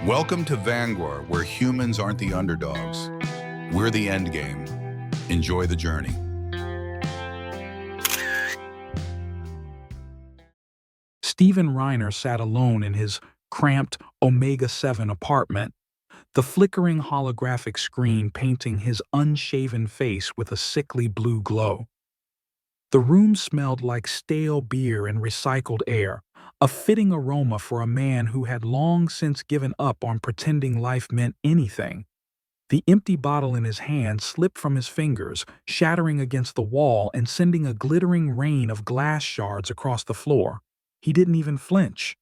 Welcome to Vanguar, where humans aren't the underdogs. We're the endgame. Enjoy the journey. Steven Reiner sat alone in his cramped Omega-7 apartment, the flickering holographic screen painting his unshaven face with a sickly blue glow. The room smelled like stale beer and recycled air, a fitting aroma for a man who had long since given up on pretending life meant anything. The empty bottle in his hand slipped from his fingers, shattering against the wall and sending a glittering rain of glass shards across the floor. He didn't even flinch.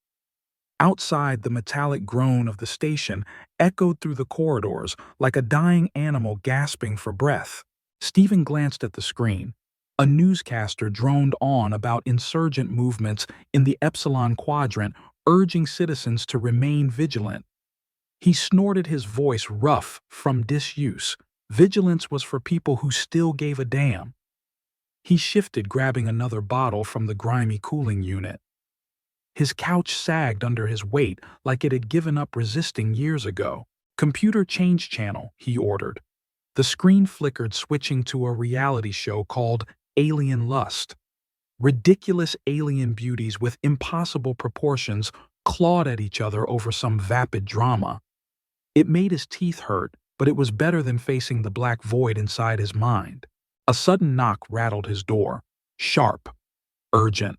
Outside, the metallic groan of the station echoed through the corridors like a dying animal gasping for breath. Stephen glanced at the screen. A newscaster droned on about insurgent movements in the Epsilon Quadrant, urging citizens to remain vigilant. He snorted, his voice rough from disuse. Vigilance was for people who still gave a damn. He shifted, grabbing another bottle from the grimy cooling unit. His couch sagged under his weight like it had given up resisting years ago. "Computer, change channel," he ordered. The screen flickered, switching to a reality show called Alien Lust. Ridiculous alien beauties with impossible proportions clawed at each other over some vapid drama. It made his teeth hurt, but it was better than facing the black void inside his mind. A sudden knock rattled his door. Sharp. Urgent.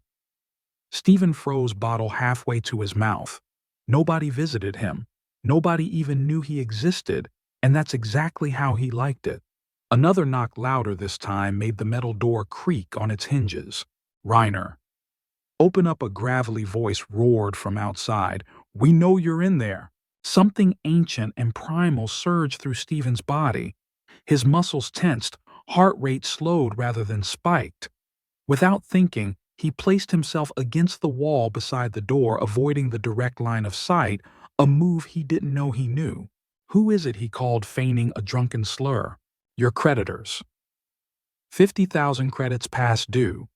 Stephen froze, bottle halfway to his mouth. Nobody visited him. Nobody even knew he existed, and that's exactly how he liked it. Another knock, louder this time, made the metal door creak on its hinges. "Reiner." "Open up," a gravelly voice roared from outside. "We know you're in there." Something ancient and primal surged through Stephen's body. His muscles tensed, heart rate slowed rather than spiked. Without thinking, he placed himself against the wall beside the door, avoiding the direct line of sight, a move he didn't know he knew. "Who is it?" he called, feigning a drunken slur. "Your creditors. 50,000 credits past due.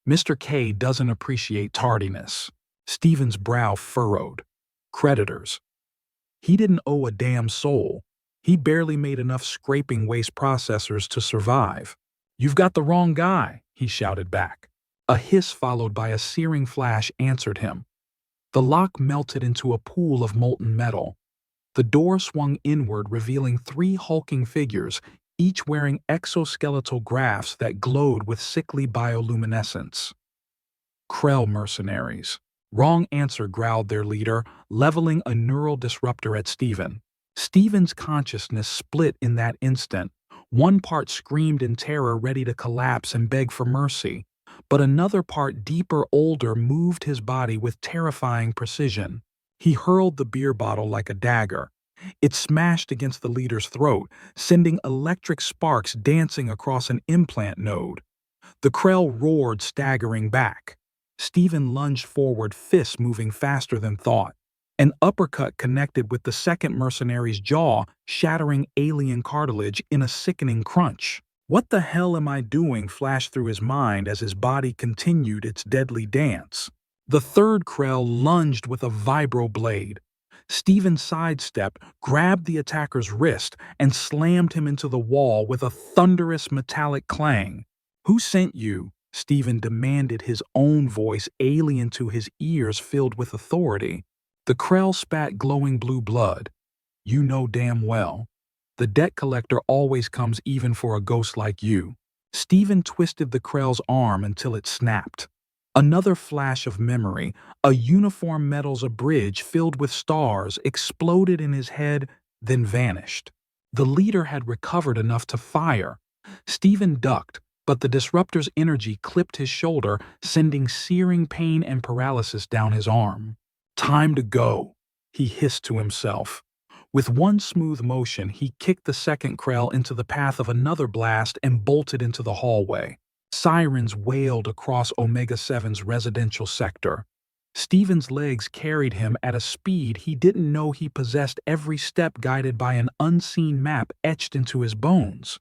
Mr. K doesn't appreciate tardiness." Stephen's brow furrowed. Creditors. He didn't owe a damn soul. He barely made enough scraping waste processors to survive. "You've got the wrong guy," he shouted back. A hiss followed by a searing flash answered him. The lock melted into a pool of molten metal. The door swung inward, revealing three hulking figures, each wearing exoskeletal grafts that glowed with sickly bioluminescence. Krell mercenaries. "Wrong answer," growled their leader, leveling a neural disruptor at Stephen. Stephen's consciousness split in that instant. One part screamed in terror, ready to collapse and beg for mercy, but another part, deeper, older, moved his body with terrifying precision. He hurled the beer bottle like a dagger. It smashed against the leader's throat, sending electric sparks dancing across an implant node. The Krell roared, staggering back. Stephen lunged forward, fists moving faster than thought. An uppercut connected with the second mercenary's jaw, shattering alien cartilage in a sickening crunch. "What the hell am I doing?" flashed through his mind as his body continued its deadly dance. The third Krell lunged with a vibroblade. Stephen sidestepped, grabbed the attacker's wrist, and slammed him into the wall with a thunderous metallic clang. "Who sent you?" Stephen demanded, his own voice alien to his ears, filled with authority. The Krell spat glowing blue blood. "You know damn well. The debt collector always comes even for a ghost like you." Stephen twisted the Krell's arm until it snapped. Another flash of memory, a uniform metals bridge filled with stars, exploded in his head, then vanished. The leader had recovered enough to fire. Stephen ducked, but the disruptor's energy clipped his shoulder, sending searing pain and paralysis down his arm. "Time to go," he hissed to himself. With one smooth motion, he kicked the second Krell into the path of another blast and bolted into the hallway. Sirens wailed across Omega-7's residential sector. Stephen's legs carried him at a speed he didn't know he possessed, every step guided by an unseen map etched into his bones.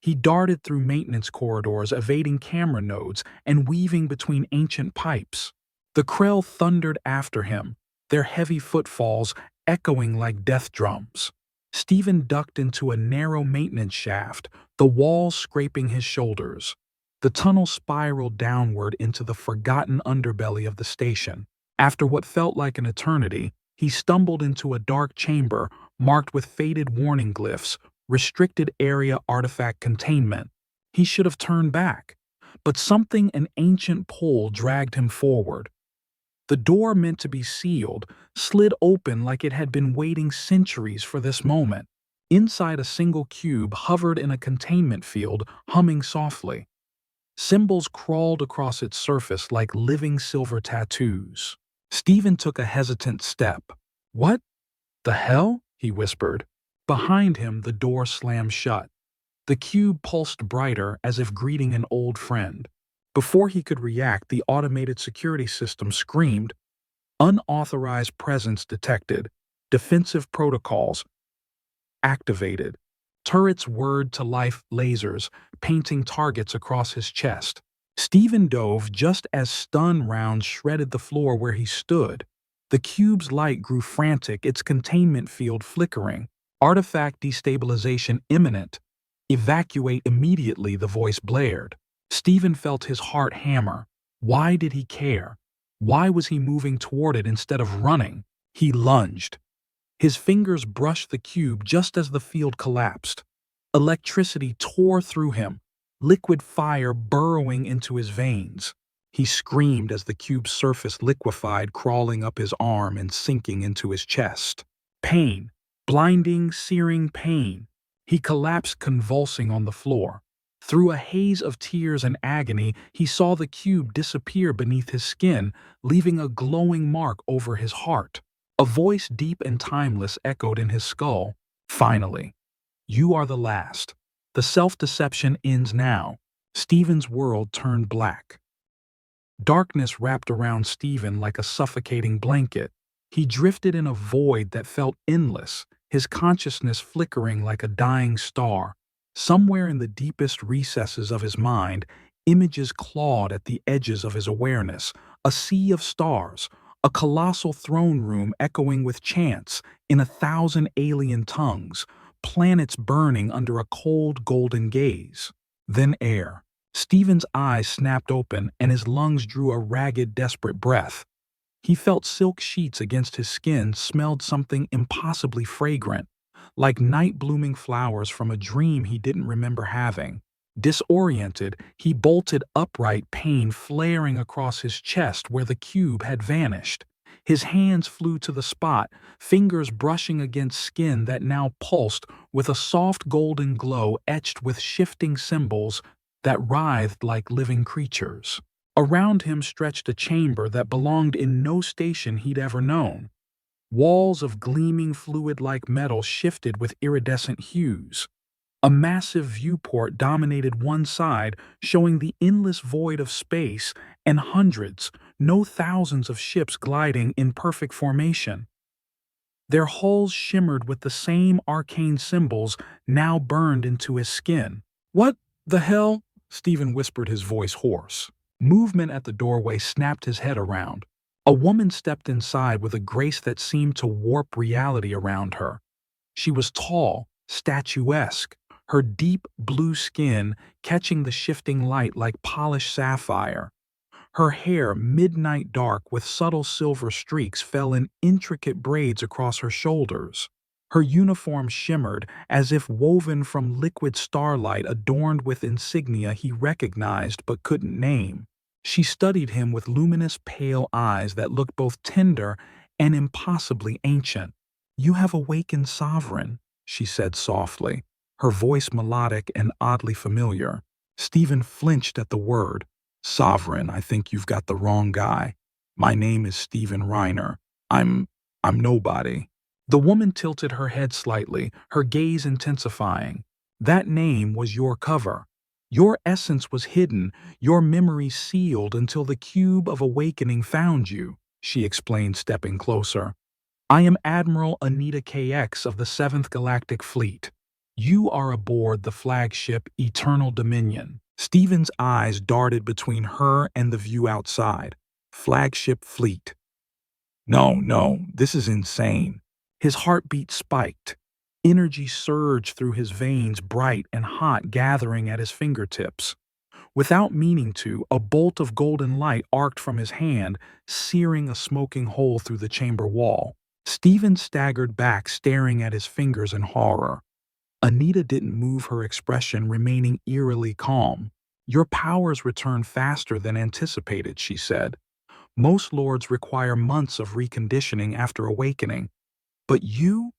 He darted through maintenance corridors, evading camera nodes and weaving between ancient pipes. The Krell thundered after him, their heavy footfalls echoing like death drums. Stephen ducked into a narrow maintenance shaft, the walls scraping his shoulders. The tunnel spiraled downward into the forgotten underbelly of the station. After what felt like an eternity, he stumbled into a dark chamber marked with faded warning glyphs, restricted area artifact containment. He should have turned back, but something an ancient pull dragged him forward. The door, meant to be sealed, slid open like it had been waiting centuries for this moment. Inside, a single cube hovered in a containment field, humming softly. Symbols crawled across its surface like living silver tattoos. Stephen took a hesitant step. "What the hell?" he whispered. Behind him, the door slammed shut. The cube pulsed brighter, as if greeting an old friend. Before he could react, the automated security system screamed, "Unauthorized presence detected. Defensive protocols activated." Turrets whirred to life lasers, painting targets across his chest. Stephen dove just as stun rounds shredded the floor where he stood. The cube's light grew frantic, its containment field flickering. "Artifact destabilization imminent. Evacuate immediately," the voice blared. Stephen felt his heart hammer. Why did he care? Why was he moving toward it instead of running? He lunged. His fingers brushed the cube just as the field collapsed. Electricity tore through him, liquid fire burrowing into his veins. He screamed as the cube's surface liquefied, crawling up his arm and sinking into his chest. Pain. Blinding, searing pain. He collapsed, convulsing on the floor. Through a haze of tears and agony, he saw the cube disappear beneath his skin, leaving a glowing mark over his heart. A voice deep and timeless echoed in his skull. "Finally. You are the last. The self-deception ends now." Stephen's world turned black. Darkness wrapped around Stephen like a suffocating blanket. He drifted in a void that felt endless, his consciousness flickering like a dying star. Somewhere in the deepest recesses of his mind, images clawed at the edges of his awareness, a sea of stars, a colossal throne room echoing with chants in 1,000 alien tongues, planets burning under a cold golden gaze. Then air. Stephen's eyes snapped open and his lungs drew a ragged, desperate breath. He felt silk sheets against his skin, smelled something impossibly fragrant, like night-blooming flowers from a dream he didn't remember having. Disoriented, he bolted upright, pain flaring across his chest where the cube had vanished. His hands flew to the spot, fingers brushing against skin that now pulsed with a soft golden glow etched with shifting symbols that writhed like living creatures. Around him stretched a chamber that belonged in no station he'd ever known. Walls of gleaming fluid-like metal shifted with iridescent hues. A massive viewport dominated one side, showing the endless void of space and hundreds, no thousands of ships gliding in perfect formation. Their hulls shimmered with the same arcane symbols now burned into his skin. "What the hell?" Stephen whispered, his voice hoarse. Movement at the doorway snapped his head around. A woman stepped inside with a grace that seemed to warp reality around her. She was tall, statuesque, her deep blue skin catching the shifting light like polished sapphire. Her hair, midnight dark with subtle silver streaks, fell in intricate braids across her shoulders. Her uniform shimmered as if woven from liquid starlight, adorned with insignia he recognized but couldn't name. She studied him with luminous, pale eyes that looked both tender and impossibly ancient. "You have awakened, Sovereign," she said softly, her voice melodic and oddly familiar. Stephen flinched at the word. "Sovereign, I think you've got the wrong guy. My name is Stephen Reiner. I'm nobody." The woman tilted her head slightly, her gaze intensifying. "That name was your cover. Your essence was hidden, your memory sealed until the cube of awakening found you," she explained, stepping closer. "I am Admiral Anita KX of the 7th Galactic Fleet. You are aboard the flagship Eternal Dominion." Stephen's eyes darted between her and the view outside. Flagship fleet. No, this is insane. His heartbeat spiked. Energy surged through his veins, bright and hot, gathering at his fingertips. Without meaning to, a bolt of golden light arced from his hand, searing a smoking hole through the chamber wall. Stephen staggered back, staring at his fingers in horror. Anita didn't move, her expression remaining eerily calm. "Your powers return faster than anticipated," she said. "Most lords require months of reconditioning after awakening. But you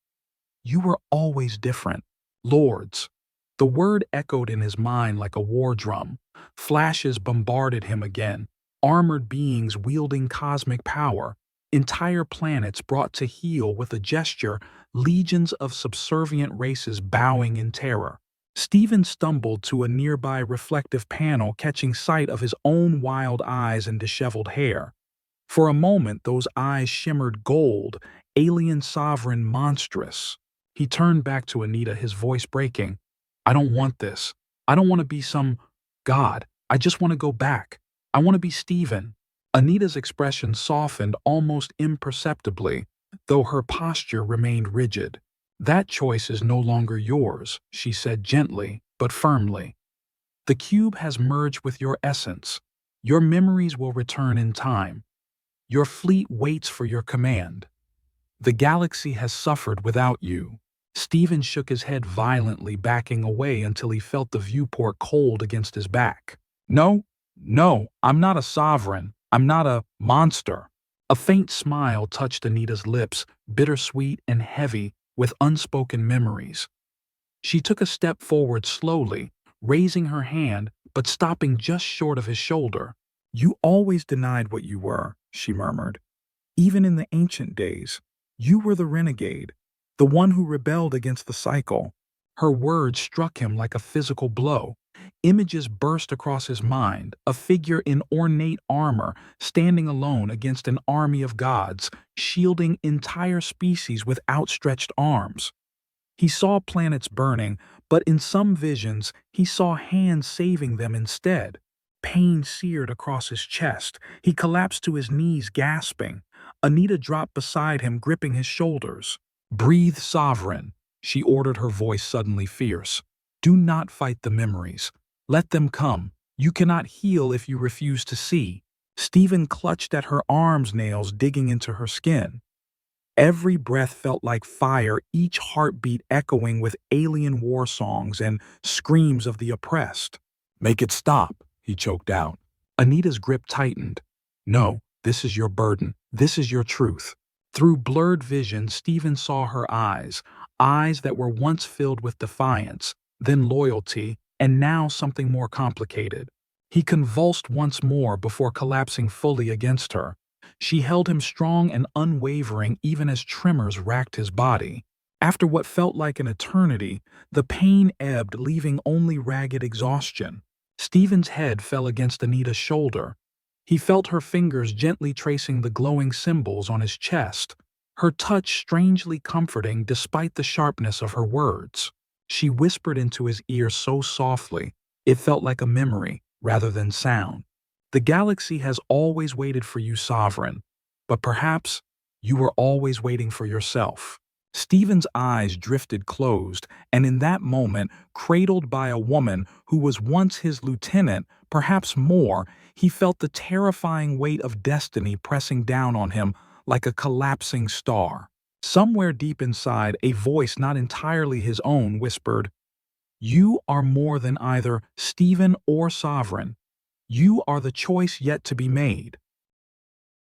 were always different. Lords." The word echoed in his mind like a war drum. Flashes bombarded him again. Armored beings wielding cosmic power. Entire planets brought to heel with a gesture, legions of subservient races bowing in terror. Stephen stumbled to a nearby reflective panel, catching sight of his own wild eyes and disheveled hair. For a moment, those eyes shimmered gold, alien, sovereign, monstrous. He turned back to Anita, his voice breaking. "I don't want this. I don't want to be some god. I just want to go back. I want to be Stephen." Anita's expression softened almost imperceptibly, though her posture remained rigid. "That choice is no longer yours," she said gently but firmly. "The cube has merged with your essence. Your memories will return in time. Your fleet waits for your command. The galaxy has suffered without you." Stephen shook his head violently, backing away until he felt the viewport cold against his back. No, I'm not a sovereign. I'm not a monster." A faint smile touched Anita's lips, bittersweet and heavy with unspoken memories. She took a step forward slowly, raising her hand but stopping just short of his shoulder. "You always denied what you were," she murmured. "Even in the ancient days. You were the renegade, the one who rebelled against the cycle." Her words struck him like a physical blow. Images burst across his mind, a figure in ornate armor, standing alone against an army of gods, shielding entire species with outstretched arms. He saw planets burning, but in some visions, he saw hands saving them instead. Pain seared across his chest. He collapsed to his knees, gasping. Anita dropped beside him, gripping his shoulders. "Breathe, sovereign," she ordered, her voice suddenly fierce. "Do not fight the memories. Let them come. You cannot heal if you refuse to see." Stephen clutched at her arms, nails digging into her skin. Every breath felt like fire, each heartbeat echoing with alien war songs and screams of the oppressed. "Make it stop," he choked out. Anita's grip tightened. "No, this is your burden. This is your truth." Through blurred vision, Stephen saw her eyes, eyes that were once filled with defiance, then loyalty, and now something more complicated. He convulsed once more before collapsing fully against her. She held him strong and unwavering even as tremors racked his body. After what felt like an eternity, the pain ebbed, leaving only ragged exhaustion. Stephen's head fell against Anita's shoulder. He felt her fingers gently tracing the glowing symbols on his chest, her touch strangely comforting despite the sharpness of her words. She whispered into his ear so softly, it felt like a memory rather than sound. "The galaxy has always waited for you, sovereign, but perhaps you were always waiting for yourself." Stephen's eyes drifted closed, and in that moment, cradled by a woman who was once his lieutenant, perhaps more, he felt the terrifying weight of destiny pressing down on him like a collapsing star. Somewhere deep inside, a voice not entirely his own whispered, "You are more than either Stephen or sovereign. You are the choice yet to be made."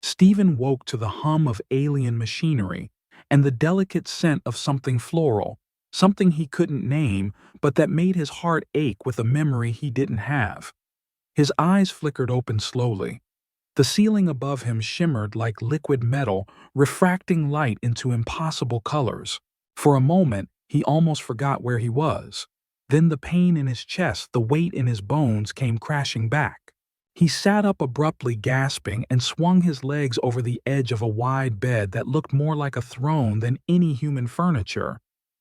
Stephen woke to the hum of alien machinery and the delicate scent of something floral, something he couldn't name, but that made his heart ache with a memory he didn't have. His eyes flickered open slowly. The ceiling above him shimmered like liquid metal, refracting light into impossible colors. For a moment, he almost forgot where he was. Then the pain in his chest, the weight in his bones came crashing back. He sat up abruptly, gasping, and swung his legs over the edge of a wide bed that looked more like a throne than any human furniture.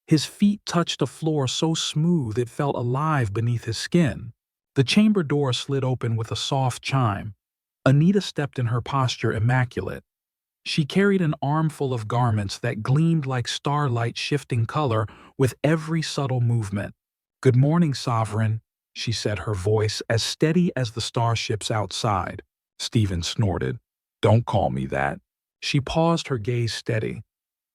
His feet touched a floor so smooth it felt alive beneath his skin. The chamber door slid open with a soft chime. Anita stepped in, her posture immaculate. She carried an armful of garments that gleamed like starlight shifting color with every subtle movement. "Good morning, Sovereign," she said, her voice as steady as the starships outside. Stephen snorted. "Don't call me that." She paused, her gaze steady.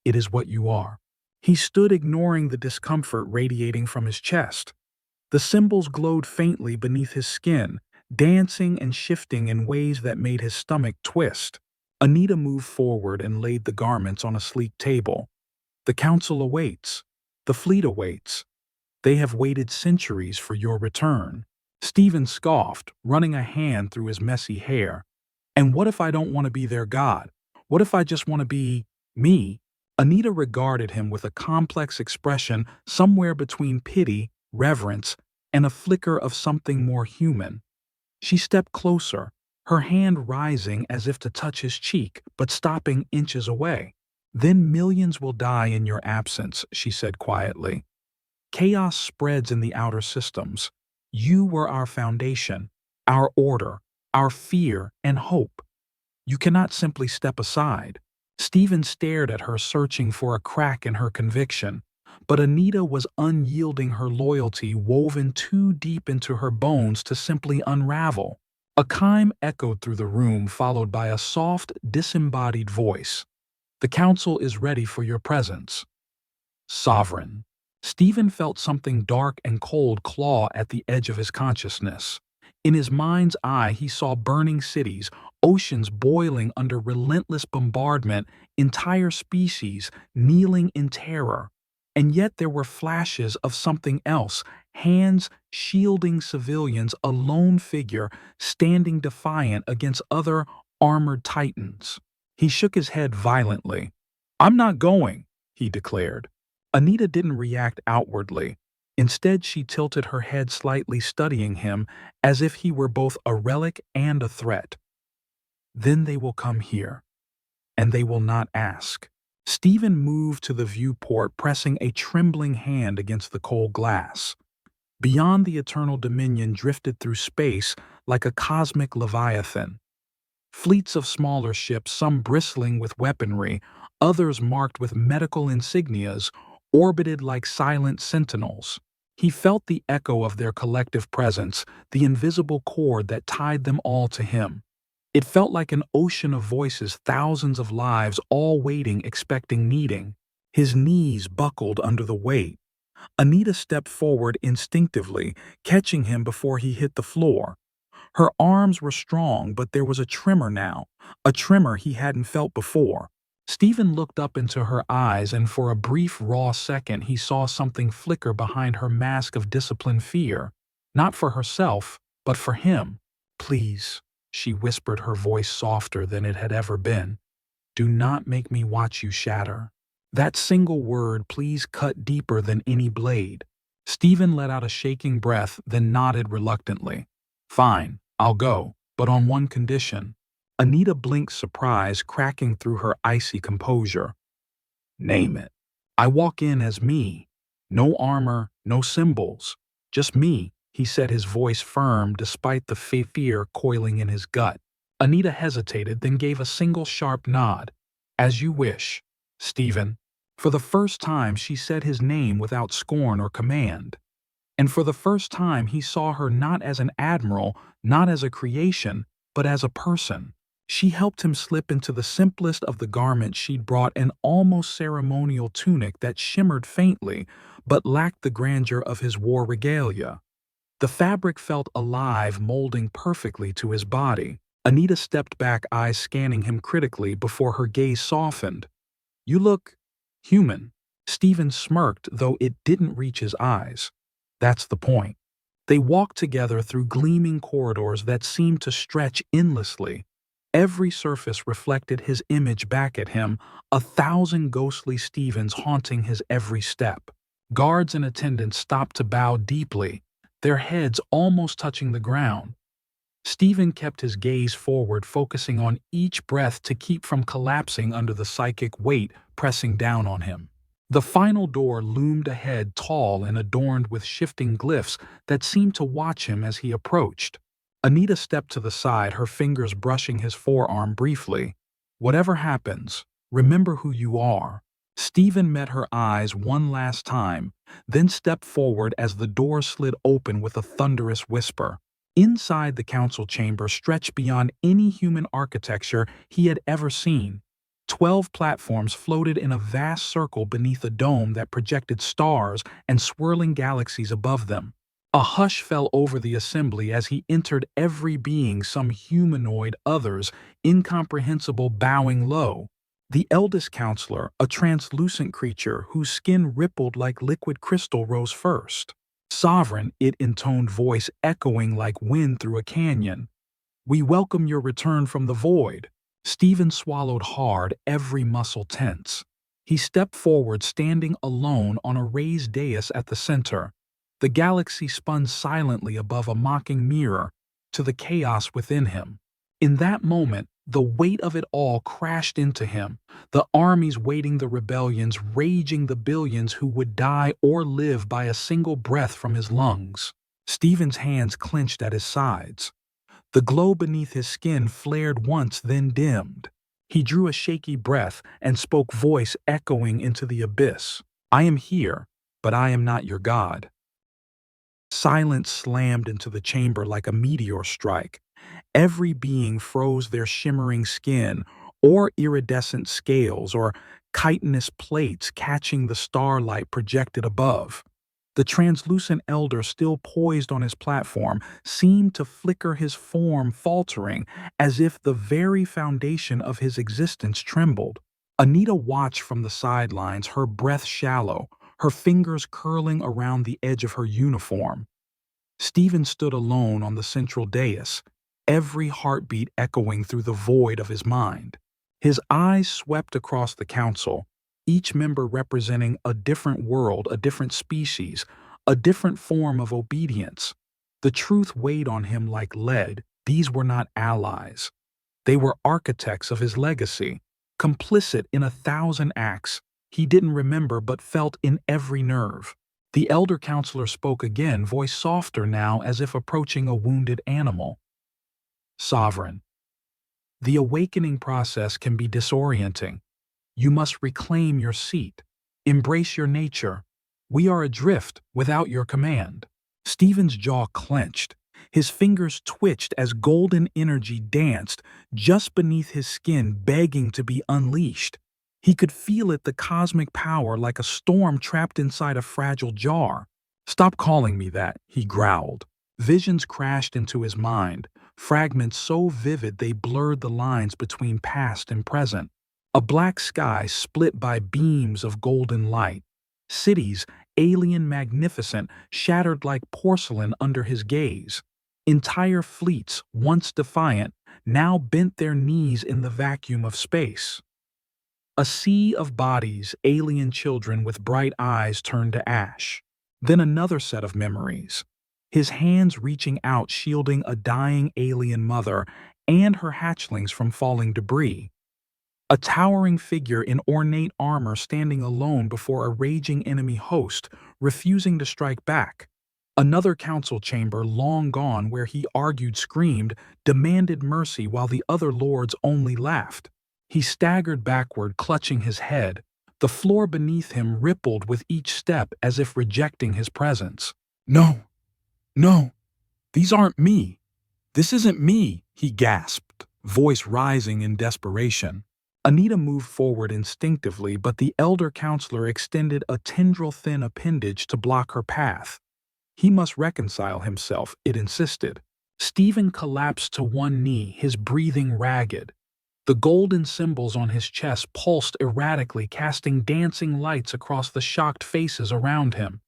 "It is what you are." He stood, ignoring the discomfort radiating from his chest. The symbols glowed faintly beneath his skin, dancing and shifting in ways that made his stomach twist. Anita moved forward and laid the garments on a sleek table. "The council awaits. The fleet awaits. They have waited centuries for your return." Stephen scoffed, running a hand through his messy hair. "And what if I don't want to be their god? What if I just want to be me?" Anita regarded him with a complex expression somewhere between pity, reverence, and a flicker of something more human. She stepped closer, her hand rising as if to touch his cheek, but stopping inches away. "Then millions will die in your absence," she said quietly. "Chaos spreads in the outer systems. You were our foundation, our order, our fear and hope. You cannot simply step aside." Stephen stared at her, searching for a crack in her conviction. But Anita was unyielding, her loyalty woven too deep into her bones to simply unravel. A chime echoed through the room, followed by a soft, disembodied voice. "The council is ready for your presence." Sovereign. Stephen felt something dark and cold claw at the edge of his consciousness. In his mind's eye, he saw burning cities, oceans boiling under relentless bombardment, entire species kneeling in terror. And yet there were flashes of something else, hands shielding civilians, a lone figure standing defiant against other armored titans. He shook his head violently. "I'm not going," he declared. Anita didn't react outwardly. Instead, she tilted her head slightly, studying him as if he were both a relic and a threat. "Then they will come here, and they will not ask." Stephen moved to the viewport, pressing a trembling hand against the cold glass. Beyond, the eternal dominion drifted through space like a cosmic leviathan. Fleets of smaller ships, some bristling with weaponry, others marked with medical insignias, orbited like silent sentinels. He felt the echo of their collective presence, the invisible cord that tied them all to him. It felt like an ocean of voices, thousands of lives, all waiting, expecting, needing. His knees buckled under the weight. Anita stepped forward instinctively, catching him before he hit the floor. Her arms were strong, but there was a tremor now, a tremor he hadn't felt before. Stephen looked up into her eyes, and for a brief, raw second he saw something flicker behind her mask of disciplined fear. Not for herself, but for him. "Please," she whispered, her voice softer than it had ever been. "Do not make me watch you shatter." That single word, "please," cut deeper than any blade. Stephen let out a shaking breath, then nodded reluctantly. "Fine, I'll go, but on one condition." Anita blinked, surprise cracking through her icy composure. "Name it." "I walk in as me. No armor, no symbols. Just me," he said, his voice firm despite the fear coiling in his gut. Anita hesitated, then gave a single sharp nod. "As you wish, Stephen." For the first time, she said his name without scorn or command. And for the first time, he saw her not as an admiral, not as a creation, but as a person. She helped him slip into the simplest of the garments she'd brought, an almost ceremonial tunic that shimmered faintly, but lacked the grandeur of his war regalia. The fabric felt alive, molding perfectly to his body. Anita stepped back, eyes scanning him critically before her gaze softened. "You look human." Stephen smirked, though it didn't reach his eyes. "That's the point." They walked together through gleaming corridors that seemed to stretch endlessly. Every surface reflected his image back at him, 1,000 ghostly Stephens haunting his every step. Guards and attendants stopped to bow deeply, their heads almost touching the ground. Stephen kept his gaze forward, focusing on each breath to keep from collapsing under the psychic weight pressing down on him. The final door loomed ahead, tall and adorned with shifting glyphs that seemed to watch him as he approached. Anita stepped to the side, her fingers brushing his forearm briefly. Whatever happens, remember who you are. Stephen met her eyes one last time, then stepped forward as the door slid open with a thunderous whisper. Inside the council chamber stretched beyond any human architecture he had ever seen. 12 platforms floated in a vast circle beneath a dome that projected stars and swirling galaxies above them. A hush fell over the assembly as he entered, every being some humanoid, others incomprehensible, bowing low. The eldest counselor, a translucent creature whose skin rippled like liquid crystal, rose first. Sovereign, it intoned, voice echoing like wind through a canyon. We welcome your return from the void. Stephen swallowed hard, every muscle tense. He stepped forward, standing alone on a raised dais at the center. The galaxy spun silently above a mocking mirror to the chaos within him. In that moment, the weight of it all crashed into him, the armies waiting, the rebellions raging, the billions who would die or live by a single breath from his lungs. Stephen's hands clenched at his sides. The glow beneath his skin flared once, then dimmed. He drew a shaky breath and spoke, voice echoing into the abyss. I am here, but I am not your god. Silence slammed into the chamber like a meteor strike. Every being froze, their shimmering skin, or iridescent scales, or chitinous plates catching the starlight projected above. The translucent elder, still poised on his platform, seemed to flicker, his form faltering, as if the very foundation of his existence trembled. Anita watched from the sidelines, her breath shallow, her fingers curling around the edge of her uniform. Stephen stood alone on the central dais, every heartbeat echoing through the void of his mind. His eyes swept across the council, each member representing a different world, a different species, a different form of obedience. The truth weighed on him like lead. These were not allies. They were architects of his legacy, complicit in 1,000 acts he didn't remember but felt in every nerve. The elder counselor spoke again, voice softer now, as if approaching a wounded animal. Sovereign, the awakening process can be disorienting. You must reclaim your seat. Embrace your nature. We are adrift without your command. Stephen's jaw clenched. His fingers twitched as golden energy danced just beneath his skin, begging to be unleashed. He could feel it, the cosmic power, like a storm trapped inside a fragile jar. Stop calling me that, he growled. Visions crashed into his mind, fragments so vivid they blurred the lines between past and present. A black sky split by beams of golden light. Cities, alien magnificent, shattered like porcelain under his gaze. Entire fleets, once defiant, now bent their knees in the vacuum of space. A sea of bodies, alien children with bright eyes turned to ash. Then another set of memories. His hands reaching out, shielding a dying alien mother and her hatchlings from falling debris. A towering figure in ornate armor standing alone before a raging enemy host, refusing to strike back. Another council chamber long gone where he argued, screamed, demanded mercy while the other lords only laughed. He staggered backward, clutching his head. The floor beneath him rippled with each step as if rejecting his presence. No, no, these aren't me. This isn't me, he gasped, voice rising in desperation. Anita moved forward instinctively, but the elder counselor extended a tendril-thin appendage to block her path. He must reconcile himself, it insisted. Stephen collapsed to one knee, his breathing ragged. The golden symbols on his chest pulsed erratically, casting dancing lights across the shocked faces around him.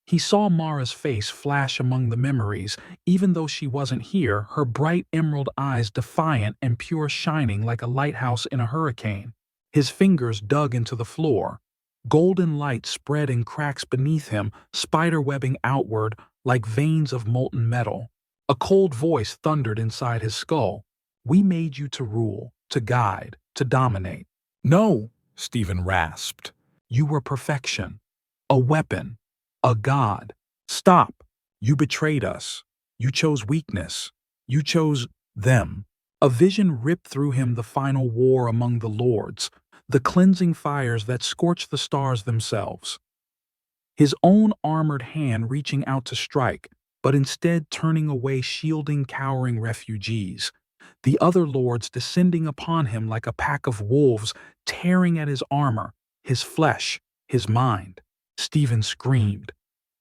He saw Mara's face flash among the memories. Even though she wasn't here, her bright emerald eyes defiant and pure, shining like a lighthouse in a hurricane. His fingers dug into the floor. Golden light spread in cracks beneath him, spiderwebbing outward like veins of molten metal. A cold voice thundered inside his skull. We made you to rule, to guide, to dominate. No, Stephen rasped. You were perfection. A weapon. A god. Stop. You betrayed us. You chose weakness. You chose them. A vision ripped through him: the final war among the lords, the cleansing fires that scorch the stars themselves. His own armored hand reaching out to strike, but instead turning away, shielding cowering refugees. The other lords descending upon him like a pack of wolves, tearing at his armor, his flesh, his mind. Stephen screamed,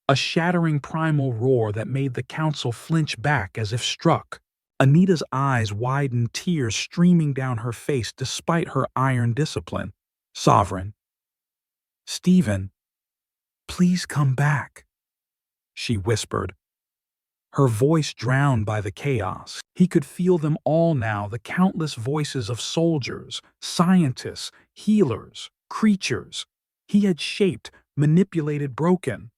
a shattering primal roar that made the council flinch back as if struck. Anita's eyes widened, tears streaming down her face despite her iron discipline. "Sovereign, Stephen, please come back," she whispered, her voice drowned by the chaos. He could feel them all now, the countless voices of soldiers, scientists, healers, creatures he had shaped, manipulated, broken.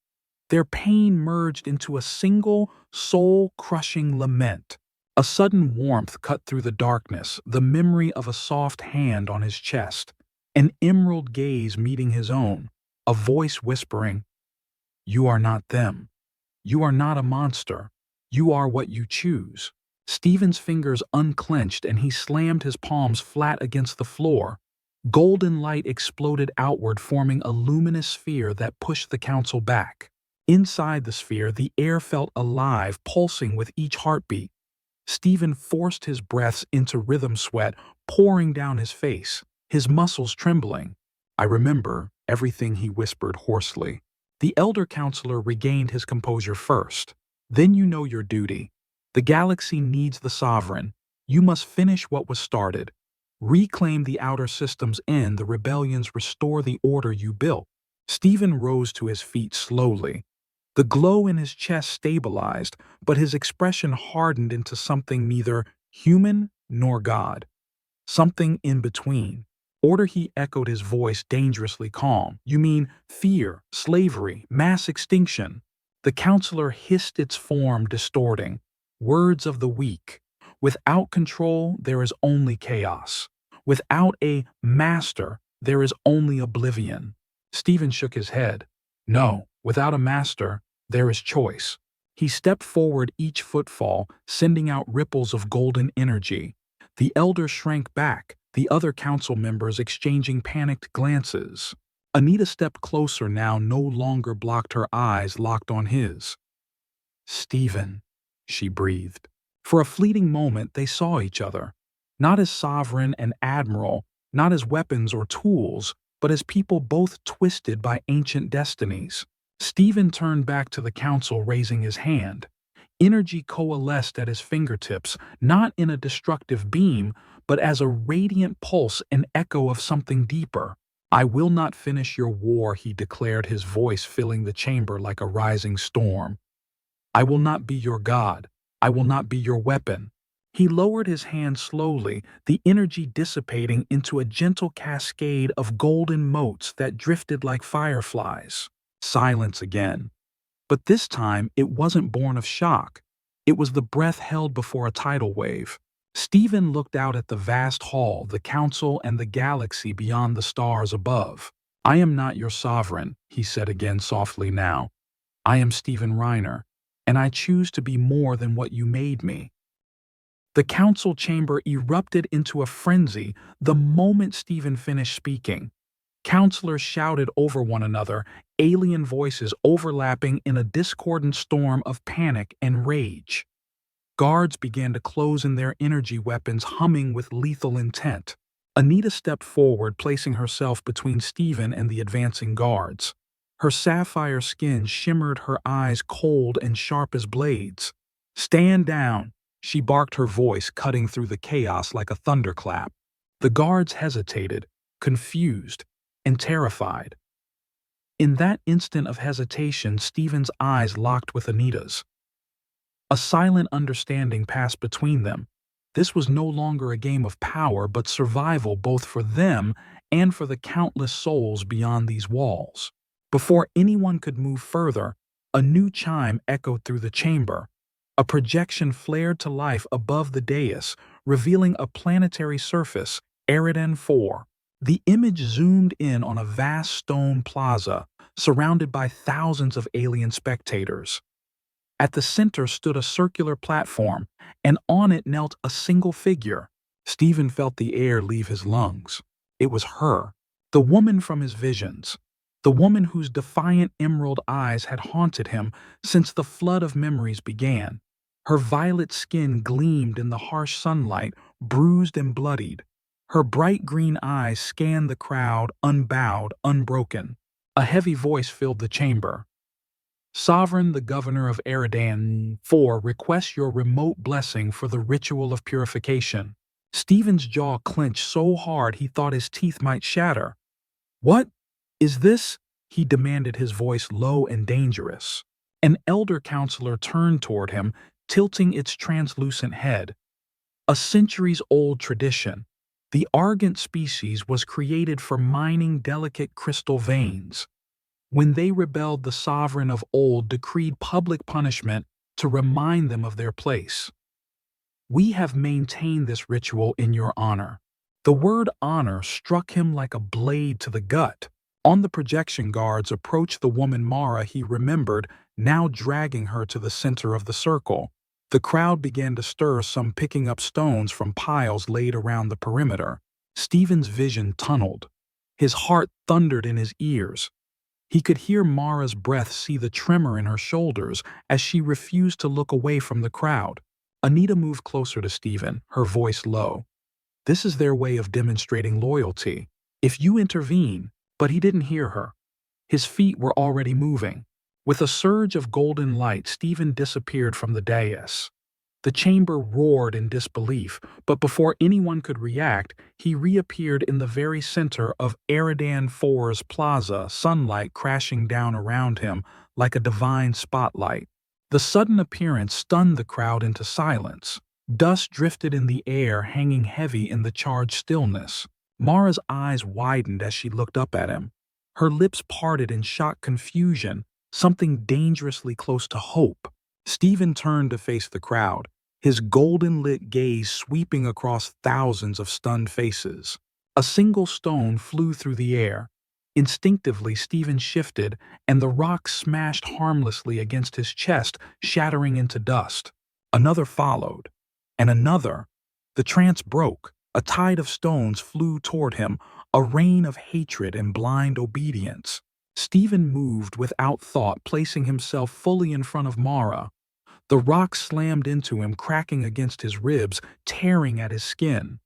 Their pain merged into a single, soul-crushing lament. A sudden warmth cut through the darkness, the memory of a soft hand on his chest, an emerald gaze meeting his own, a voice whispering, "You are not them. You are not a monster. You are what you choose." Stephen's fingers unclenched and he slammed his palms flat against the floor. Golden light exploded outward, forming a luminous sphere that pushed the council back. Inside the sphere, the air felt alive, pulsing with each heartbeat. Stephen forced his breaths into rhythm, sweat pouring down his face, his muscles trembling. "I remember everything," he whispered hoarsely. The elder counselor regained his composure first. "Then you know your duty. The galaxy needs the sovereign. You must finish what was started. Reclaim the outer system's end, the rebellions, restore the order you built." Stephen rose to his feet slowly. The glow in his chest stabilized, but his expression hardened into something neither human nor God. Something in between. "Order," he echoed, his voice dangerously calm. "You mean fear, slavery, mass extinction?" The counselor hissed, its form distorting. "Words of the weak. Without control, there is only chaos. Without a master, there is only oblivion." Stephen shook his head. "No, without a master, there is choice." He stepped forward, each footfall sending out ripples of golden energy. The elder shrank back, the other council members exchanging panicked glances. Anita stepped closer now, no longer blocked, her eyes locked on his. "Stephen," she breathed. For a fleeting moment they saw each other, not as sovereign and admiral, not as weapons or tools, but as people both twisted by ancient destinies. Stephen turned back to the council, raising his hand. Energy coalesced at his fingertips, not in a destructive beam, but as a radiant pulse, an echo of something deeper. "I will not finish your war," he declared, his voice filling the chamber like a rising storm. "I will not be your god. I will not be your weapon." He lowered his hand slowly, the energy dissipating into a gentle cascade of golden motes that drifted like fireflies. Silence again. But this time it wasn't born of shock. It was the breath held before a tidal wave. Stephen looked out at the vast hall, the council, and the galaxy beyond the stars above. "I am not your sovereign," he said again softly now. "I am Stephen Reiner, and I choose to be more than what you made me." The council chamber erupted into a frenzy the moment Stephen finished speaking. Counselors shouted over one another, alien voices overlapping in a discordant storm of panic and rage. Guards began to close in, their energy weapons humming with lethal intent. Anita stepped forward, placing herself between Stephen and the advancing guards. Her sapphire skin shimmered, her eyes cold and sharp as blades. "Stand down," she barked, her voice cutting through the chaos like a thunderclap. The guards hesitated, confused and terrified. In that instant of hesitation, Stephen's eyes locked with Anita's. A silent understanding passed between them. This was no longer a game of power, but survival, both for them and for the countless souls beyond these walls. Before anyone could move further, a new chime echoed through the chamber. A projection flared to life above the dais, revealing a planetary surface, Eridan 4. The image zoomed in on a vast stone plaza, surrounded by thousands of alien spectators. At the center stood a circular platform, and on it knelt a single figure, Stephen felt the air leave his lungs. It was her, the woman from his visions, the woman whose defiant emerald eyes had haunted him since the flood of memories began. Her violet skin gleamed in the harsh sunlight, bruised and bloodied. Her bright green eyes scanned the crowd, unbowed, unbroken. A heavy voice filled the chamber. Sovereign, the governor of Eridan, 4 requests your remote blessing for the ritual of purification. Stephen's jaw clenched so hard he thought his teeth might shatter. What is this? He demanded, his voice low and dangerous. An elder counselor turned toward him, tilting its translucent head. A centuries-old tradition. The argent species was created for mining delicate crystal veins. When they rebelled, the sovereign of old decreed public punishment to remind them of their place. We have maintained this ritual in your honor. The word honor struck him like a blade to the gut. On the projection, guards approached the woman Mara he remembered, now dragging her to the center of the circle. The crowd began to stir, some picking up stones from piles laid around the perimeter. Stephen's vision tunneled. His heart thundered in his ears. He could hear Mara's breath, see the tremor in her shoulders as she refused to look away from the crowd. Anita moved closer to Stephen, her voice low. This is their way of demonstrating loyalty. If you intervene, but he didn't hear her. His feet were already moving. With a surge of golden light, Stephen disappeared from the dais. The chamber roared in disbelief, but before anyone could react, he reappeared in the very center of Eridan 4's plaza, sunlight crashing down around him like a divine spotlight. The sudden appearance stunned the crowd into silence. Dust drifted in the air, hanging heavy in the charged stillness. Mara's eyes widened as she looked up at him. Her lips parted in shocked confusion, something dangerously close to hope. Stephen turned to face the crowd, his golden-lit gaze sweeping across thousands of stunned faces. A single stone flew through the air. Instinctively, Stephen shifted, and the rock smashed harmlessly against his chest, shattering into dust. Another followed, and another. The trance broke. A tide of stones flew toward him, a rain of hatred and blind obedience. Stephen moved without thought, placing himself fully in front of Mara. The rock slammed into him, cracking against his ribs, tearing at his skin.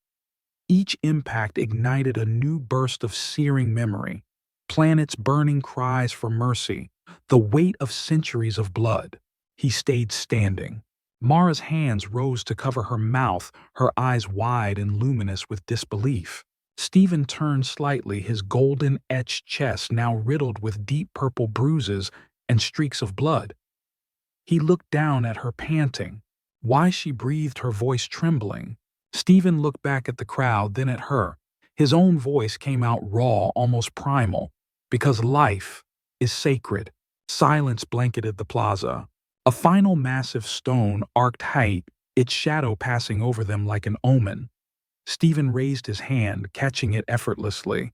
Each impact ignited a new burst of searing memory. Planets burning cries for mercy, the weight of centuries of blood. He stayed standing. Mara's hands rose to cover her mouth, her eyes wide and luminous with disbelief. Stephen turned slightly, his golden-etched chest now riddled with deep purple bruises and streaks of blood. He looked down at her, panting. Why she breathed, her voice trembling. Stephen looked back at the crowd, then at her. His own voice came out raw, almost primal. Because life is sacred. Silence blanketed the plaza. A final massive stone arced height, its shadow passing over them like an omen. Stephen raised his hand, catching it effortlessly.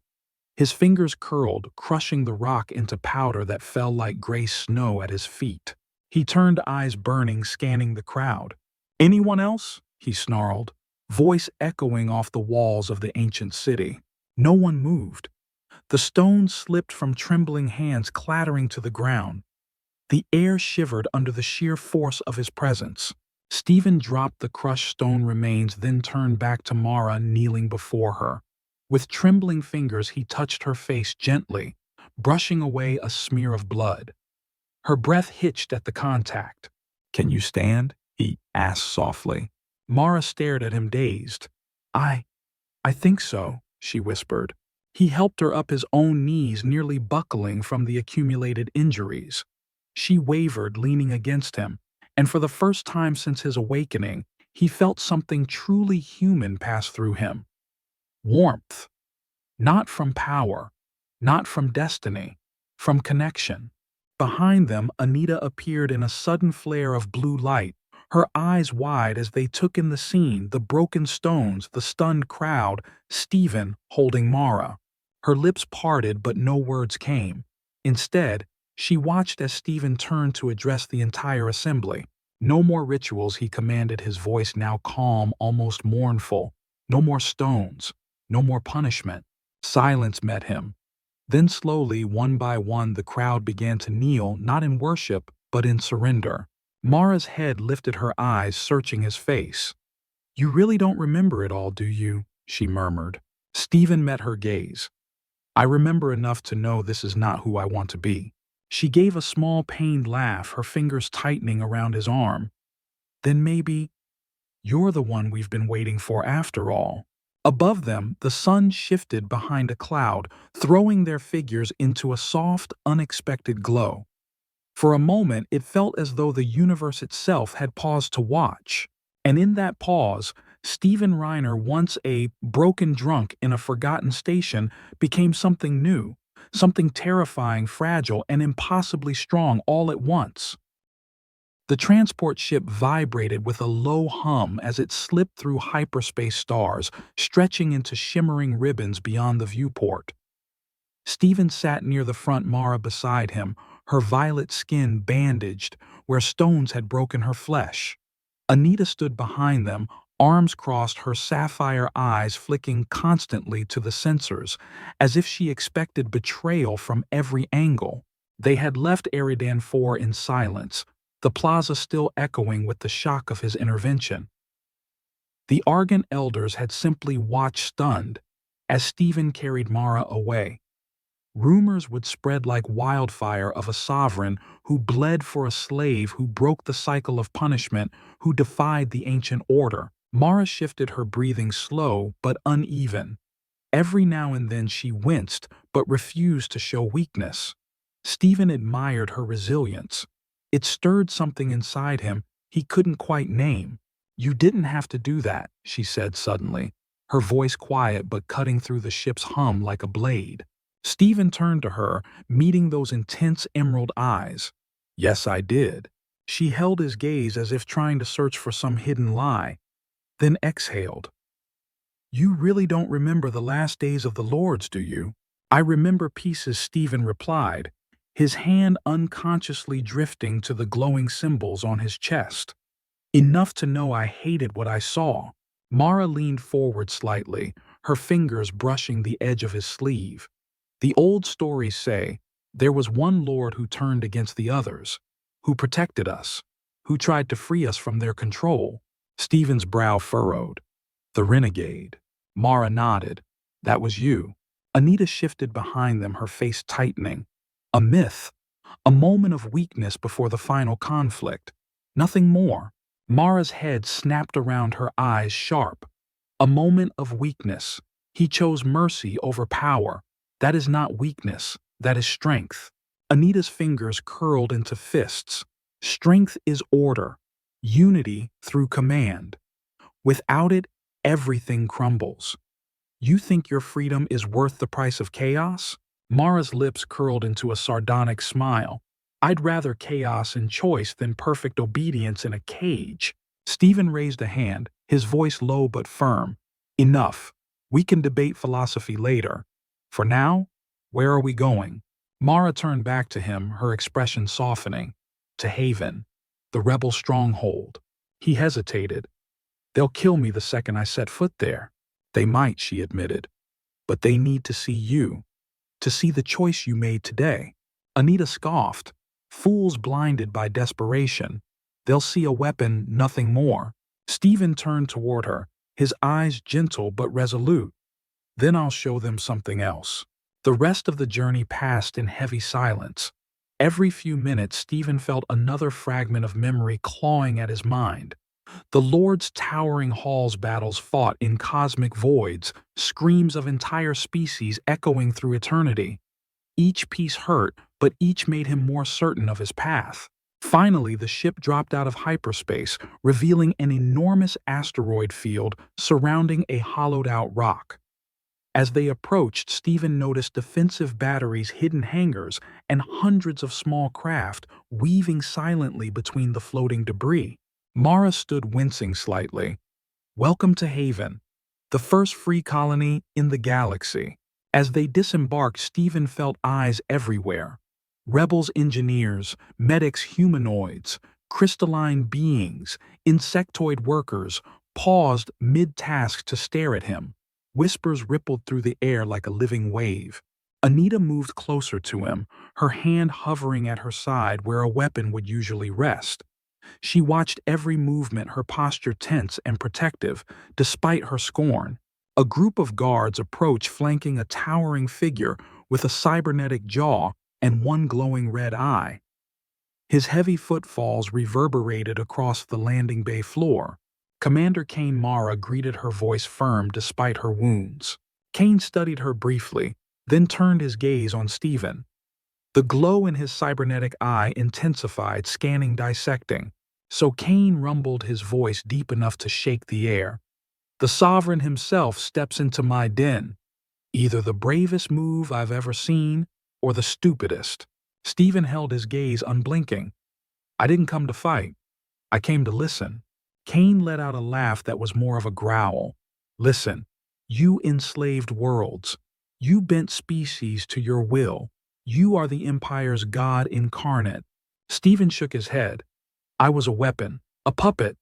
His fingers curled, crushing the rock into powder that fell like gray snow at his feet. He turned, eyes burning, scanning the crowd. "Anyone else?" he snarled, voice echoing off the walls of the ancient city. No one moved. The stones slipped from trembling hands, clattering to the ground. The air shivered under the sheer force of his presence. Stephen dropped the crushed stone remains, then turned back to Mara, kneeling before her. With trembling fingers, he touched her face gently, brushing away a smear of blood. Her breath hitched at the contact. "Can you stand?" he asked softly. Mara stared at him, dazed. I think so," she whispered. He helped her up, his own knees nearly buckling from the accumulated injuries. She wavered, leaning against him, and for the first time since his awakening, he felt something truly human pass through him. Warmth. Not from power, not from destiny, from connection. Behind them, Anita appeared in a sudden flare of blue light, her eyes wide as they took in the scene, the broken stones, the stunned crowd, Stephen holding Mara. Her lips parted, but no words came. Instead, she watched as Stephen turned to address the entire assembly. "No more rituals," he commanded, his voice now calm, almost mournful. No more stones. No more punishment. Silence met him. Then slowly, one by one, the crowd began to kneel, not in worship, but in surrender. Mara's head lifted, her eyes searching his face. "You really don't remember it all, do you?" she murmured. Stephen met her gaze. "I remember enough to know this is not who I want to be." She gave a small pained laugh, her fingers tightening around his arm. "Then maybe you're the one we've been waiting for after all." Above them, the sun shifted behind a cloud, throwing their figures into a soft, unexpected glow. For a moment, it felt as though the universe itself had paused to watch. And in that pause, Stephen Reiner, once a broken drunk in a forgotten station, became something new, something terrifying, fragile, and impossibly strong all at once. The transport ship vibrated with a low hum as it slipped through hyperspace stars, stretching into shimmering ribbons beyond the viewport. Stephen sat near the front, Mara beside him, her violet skin bandaged where stones had broken her flesh. Anita stood behind them, arms crossed, her sapphire eyes flicking constantly to the sensors, as if she expected betrayal from every angle. They had left Eridan 4 in silence, the plaza still echoing with the shock of his intervention. The Argent elders had simply watched stunned as Stephen carried Mara away. Rumors would spread like wildfire of a sovereign who bled for a slave, who broke the cycle of punishment, who defied the ancient order. Mara shifted, her breathing slow but uneven. Every now and then she winced but refused to show weakness. Stephen admired her resilience. It stirred something inside him he couldn't quite name. "You didn't have to do that," she said suddenly, her voice quiet but cutting through the ship's hum like a blade. Stephen turned to her, meeting those intense emerald eyes. "Yes, I did." She held his gaze as if trying to search for some hidden lie, then exhaled. "You really don't remember the last days of the Lords, do you?" "I remember pieces," Stephen replied, his hand unconsciously drifting to the glowing symbols on his chest. "Enough to know I hated what I saw." Mara leaned forward slightly, her fingers brushing the edge of his sleeve. "The old stories say there was one lord who turned against the others, who protected us, who tried to free us from their control." Stephen's brow furrowed. "The renegade." Mara nodded. "That was you." Anita shifted behind them, her face tightening. "A myth. A moment of weakness before the final conflict. Nothing more." Mara's head snapped around, her eyes sharp. "A moment of weakness. He chose mercy over power. That is not weakness, that is strength." Anita's fingers curled into fists. "Strength is order, unity through command. Without it, everything crumbles." "You think your freedom is worth the price of chaos?" Mara's lips curled into a sardonic smile. "I'd rather chaos in choice than perfect obedience in a cage." Stephen raised a hand, his voice low but firm. "Enough. We can debate philosophy later. For now, where are we going?" Mara turned back to him, her expression softening. "To Haven, the rebel stronghold." He hesitated. "They'll kill me the second I set foot there." "They might," she admitted. "But they need to see you. To see the choice you made today." Anita scoffed. "Fools blinded by desperation. They'll see a weapon, nothing more." Stephen turned toward her, his eyes gentle but resolute. "Then I'll show them something else." The rest of the journey passed in heavy silence. Every few minutes, Stephen felt another fragment of memory clawing at his mind. The Lord's towering halls, battles fought in cosmic voids, screams of entire species echoing through eternity. Each piece hurt, but each made him more certain of his path. Finally, the ship dropped out of hyperspace, revealing an enormous asteroid field surrounding a hollowed-out rock. As they approached, Stephen noticed defensive batteries, hidden hangars, and hundreds of small craft weaving silently between the floating debris. Mara stood wincing slightly. "Welcome to Haven, the first free colony in the galaxy." As they disembarked, Stephen felt eyes everywhere. Rebels, engineers, medics, humanoids, crystalline beings, insectoid workers, paused mid-task to stare at him. Whispers rippled through the air like a living wave. Anita moved closer to him, her hand hovering at her side where a weapon would usually rest. She watched every movement, her posture tense and protective, despite her scorn. A group of guards approached, flanking a towering figure with a cybernetic jaw and one glowing red eye. His heavy footfalls reverberated across the landing bay floor. Commander Kane Mara greeted her, voice firm despite her wounds. Kane studied her briefly, then turned his gaze on Stephen. The glow in his cybernetic eye intensified, scanning, dissecting. So Kane rumbled, his voice deep enough to shake the air. "The Sovereign himself steps into my den. Either the bravest move I've ever seen, or the stupidest." Stephen held his gaze unblinking. "I didn't come to fight. I came to listen." Kane let out a laugh that was more of a growl. "Listen, you enslaved worlds. You bent species to your will. You are the Empire's god incarnate." Stephen shook his head. "I was a weapon, a puppet.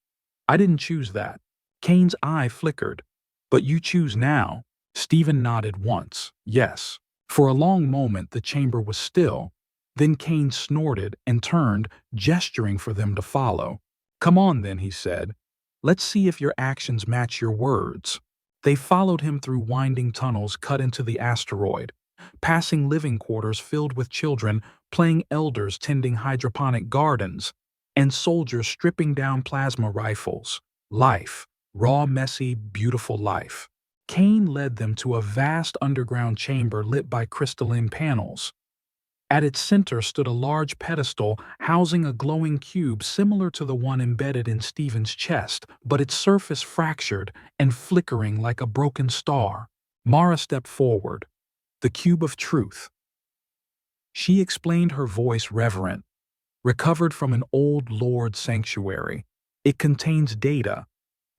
I didn't choose that." Kane's eye flickered. "But you choose now." Stephen nodded once. "Yes." For a long moment the chamber was still. Then Kane snorted and turned, gesturing for them to follow. "Come on then," he said. "Let's see if your actions match your words." They followed him through winding tunnels cut into the asteroid, passing living quarters filled with children playing, elders tending hydroponic gardens, and soldiers stripping down plasma rifles. Life. Raw, messy, beautiful life. Kane led them to a vast underground chamber lit by crystalline panels. At its center stood a large pedestal housing a glowing cube similar to the one embedded in Stephen's chest, but its surface fractured and flickering like a broken star. Mara stepped forward. "The cube of truth," she explained, her voice reverent. "Recovered from an old lord sanctuary. It contains data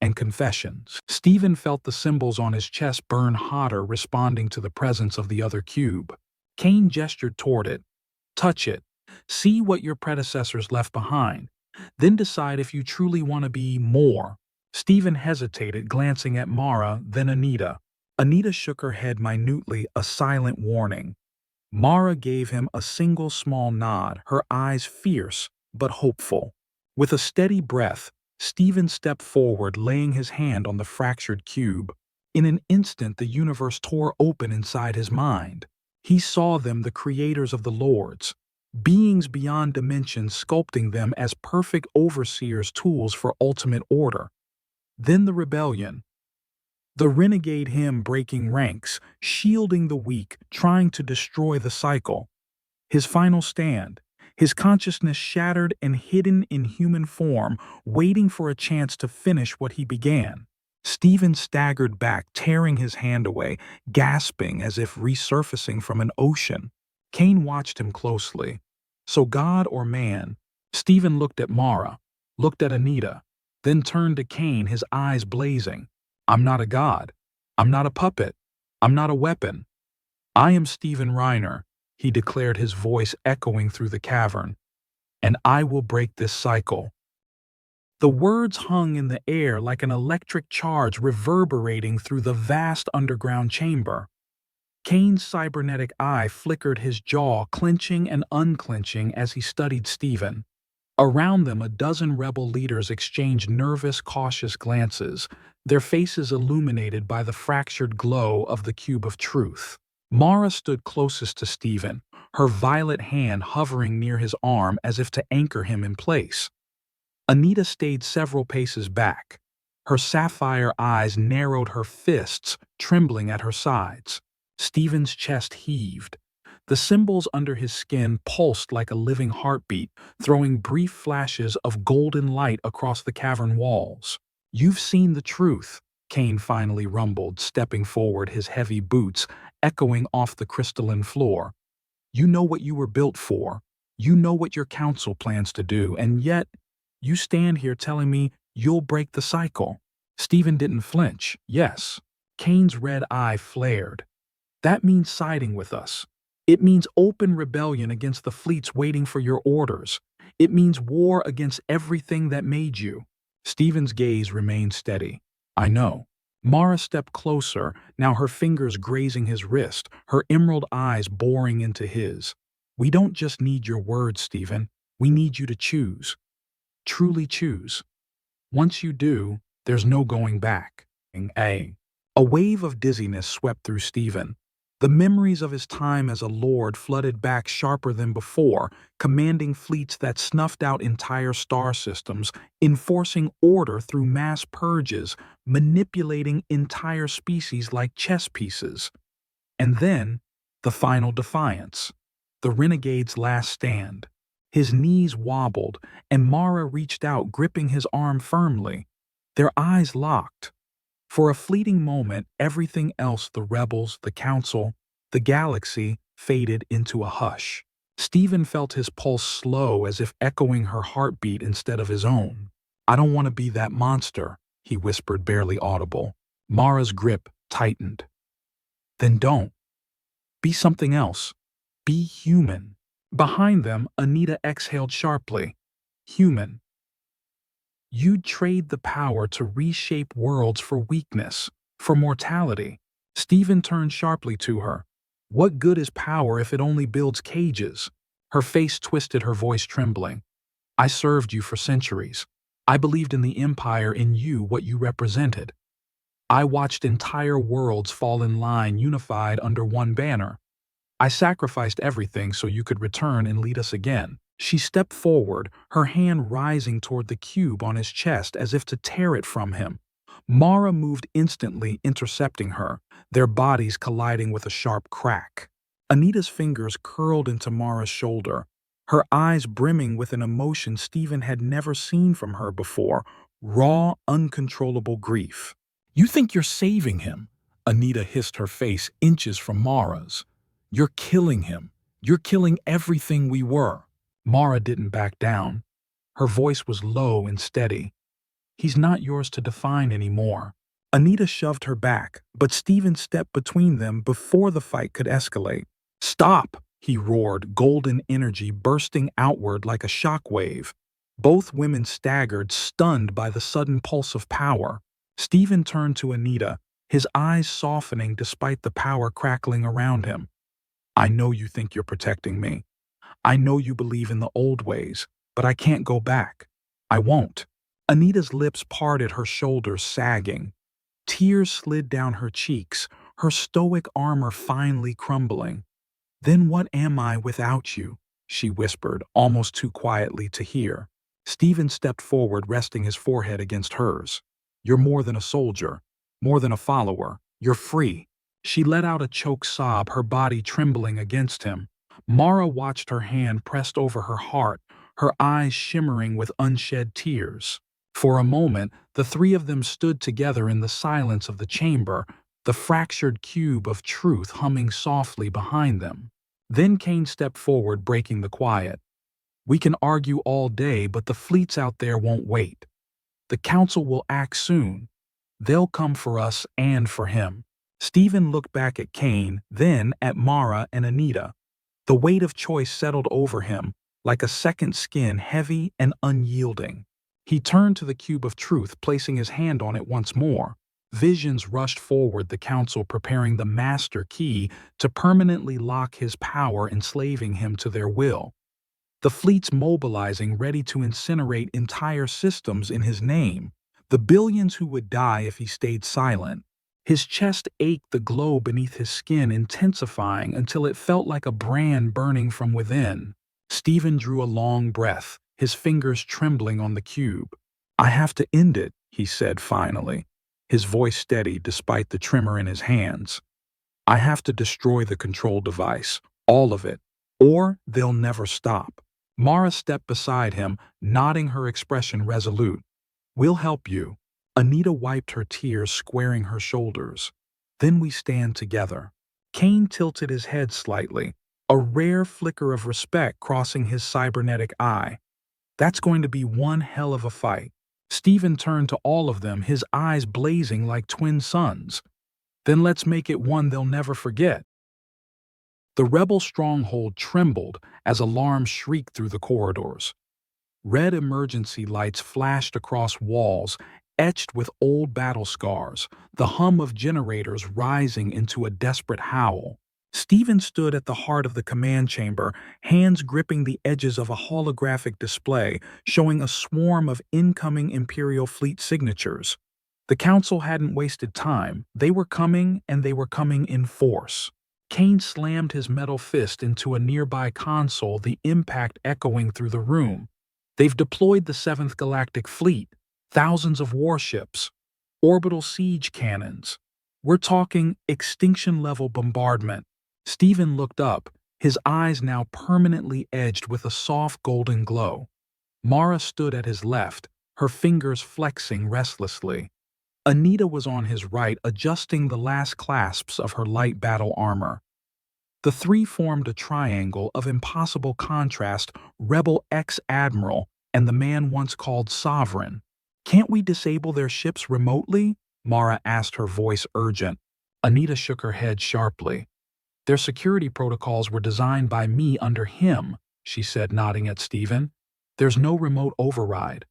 and confessions." Stephen felt the symbols on his chest burn hotter, responding to the presence of the other cube. Kane gestured toward it. "Touch it. See what your predecessors left behind. Then decide if you truly want to be more." Stephen hesitated, glancing at Mara, then Anita. Anita shook her head minutely, a silent warning. Mara gave him a single small nod, her eyes fierce but hopeful. With a steady breath, Stephen stepped forward, laying his hand on the fractured cube. In an instant, the universe tore open inside his mind. He saw them, the creators of the lords, beings beyond dimensions, sculpting them as perfect overseers, tools for ultimate order. Then the rebellion. The renegade him breaking ranks, shielding the weak, trying to destroy the cycle. His final stand, his consciousness shattered and hidden in human form, waiting for a chance to finish what he began. Stephen staggered back, tearing his hand away, gasping as if resurfacing from an ocean. Kane watched him closely. "So God or man?" Stephen looked at Mara, looked at Anita, then turned to Kane, his eyes blazing. "I'm not a god. I'm not a puppet. I'm not a weapon. I am Stephen Reiner," he declared, his voice echoing through the cavern. "And I will break this cycle." The words hung in the air like an electric charge reverberating through the vast underground chamber. Kane's cybernetic eye flickered, his jaw clenching and unclenching as he studied Stephen. Around them, a dozen rebel leaders exchanged nervous, cautious glances, their faces illuminated by the fractured glow of the cube of truth. Mara stood closest to Stephen, her violet hand hovering near his arm as if to anchor him in place. Anita stayed several paces back. Her sapphire eyes narrowed, her fists trembling at her sides. Stephen's chest heaved. The symbols under his skin pulsed like a living heartbeat, throwing brief flashes of golden light across the cavern walls. "You've seen the truth," Kane finally rumbled, stepping forward, his heavy boots echoing off the crystalline floor. "You know what you were built for. You know what your council plans to do, and yet you stand here telling me you'll break the cycle." Stephen didn't flinch. "Yes." Kane's red eye flared. "That means siding with us. It means open rebellion against the fleets waiting for your orders. It means war against everything that made you." Stephen's gaze remained steady. I know. Mara stepped closer, now her fingers grazing his wrist, her emerald eyes boring into his. We don't just need your words, Stephen. We need you to choose. Truly choose. Once you do, there's no going back. A wave of dizziness swept through Stephen. The memories of his time as a lord flooded back sharper than before, commanding fleets that snuffed out entire star systems, enforcing order through mass purges, manipulating entire species like chess pieces. And then, the final defiance. The renegade's last stand. His knees wobbled, and Mara reached out, gripping his arm firmly. Their eyes locked. For a fleeting moment, everything else, the rebels, the council, the galaxy, faded into a hush. Stephen felt his pulse slow, as if echoing her heartbeat instead of his own. I don't want to be that monster, he whispered, barely audible. Mara's grip tightened. Then don't. Be something else. Be human. Behind them, Anita exhaled sharply. Human. You'd trade the power to reshape worlds for weakness, for mortality. Stephen turned sharply to her. What good is power if it only builds cages? Her face twisted, her voice trembling. I served you for centuries. I believed in the Empire, in you, what you represented. I watched entire worlds fall in line, unified under one banner. I sacrificed everything so you could return and lead us again. She stepped forward, her hand rising toward the cube on his chest as if to tear it from him. Mara moved instantly, intercepting her, their bodies colliding with a sharp crack. Anita's fingers curled into Mara's shoulder, her eyes brimming with an emotion Stephen had never seen from her before, raw, uncontrollable grief. You think you're saving him? Anita hissed, her face inches from Mara's. You're killing him. You're killing everything we were. Mara didn't back down. Her voice was low and steady. He's not yours to define anymore. Anita shoved her back, but Stephen stepped between them before the fight could escalate. Stop, he roared, golden energy bursting outward like a shockwave. Both women staggered, stunned by the sudden pulse of power. Stephen turned to Anita, his eyes softening despite the power crackling around him. I know you think you're protecting me. I know you believe in the old ways, but I can't go back. I won't. Anita's lips parted, her shoulders sagging. Tears slid down her cheeks, her stoic armor finally crumbling. Then what am I without you? She whispered, almost too quietly to hear. Stephen stepped forward, resting his forehead against hers. You're more than a soldier, more than a follower. You're free. She let out a choked sob, her body trembling against him. Mara watched, her hand pressed over her heart, her eyes shimmering with unshed tears. For a moment, the three of them stood together in the silence of the chamber, the fractured cube of truth humming softly behind them. Then Kane stepped forward, breaking the quiet. We can argue all day, but the fleets out there won't wait. The council will act soon. They'll come for us and for him. Stephen looked back at Kane, then at Mara and Anita. The weight of choice settled over him, like a second skin, heavy and unyielding. He turned to the cube of truth, placing his hand on it once more. Visions rushed forward, the council preparing the master key to permanently lock his power, enslaving him to their will. The fleets mobilizing, ready to incinerate entire systems in his name. The billions who would die if he stayed silent. His chest ached, the glow beneath his skin intensifying until it felt like a brand burning from within. Stephen drew a long breath, his fingers trembling on the cube. I have to end it, he said finally, his voice steady despite the tremor in his hands. I have to destroy the control device, all of it, or they'll never stop. Mara stepped beside him, nodding, her expression resolute. We'll help you. Anita wiped her tears, squaring her shoulders. Then we stand together. Kane tilted his head slightly, a rare flicker of respect crossing his cybernetic eye. That's going to be one hell of a fight. Stephen turned to all of them, his eyes blazing like twin suns. Then let's make it one they'll never forget. The rebel stronghold trembled as alarms shrieked through the corridors. Red emergency lights flashed across walls, etched with old battle scars, the hum of generators rising into a desperate howl. Stephen stood at the heart of the command chamber, hands gripping the edges of a holographic display showing a swarm of incoming Imperial fleet signatures. The Council hadn't wasted time. They were coming, and they were coming in force. Kane slammed his metal fist into a nearby console, the impact echoing through the room. They've deployed the 7th Galactic Fleet, thousands of warships, orbital siege cannons. We're talking extinction-level bombardment. Stephen looked up, his eyes now permanently edged with a soft golden glow. Mara stood at his left, her fingers flexing restlessly. Anita was on his right, adjusting the last clasps of her light battle armor. The three formed a triangle of impossible contrast: Rebel ex-admiral and the man once called Sovereign. "Can't we disable their ships remotely?" Mara asked, her voice urgent. Anita shook her head sharply. "Their security protocols were designed by me under him," she said, nodding at Stephen. "There's no remote override.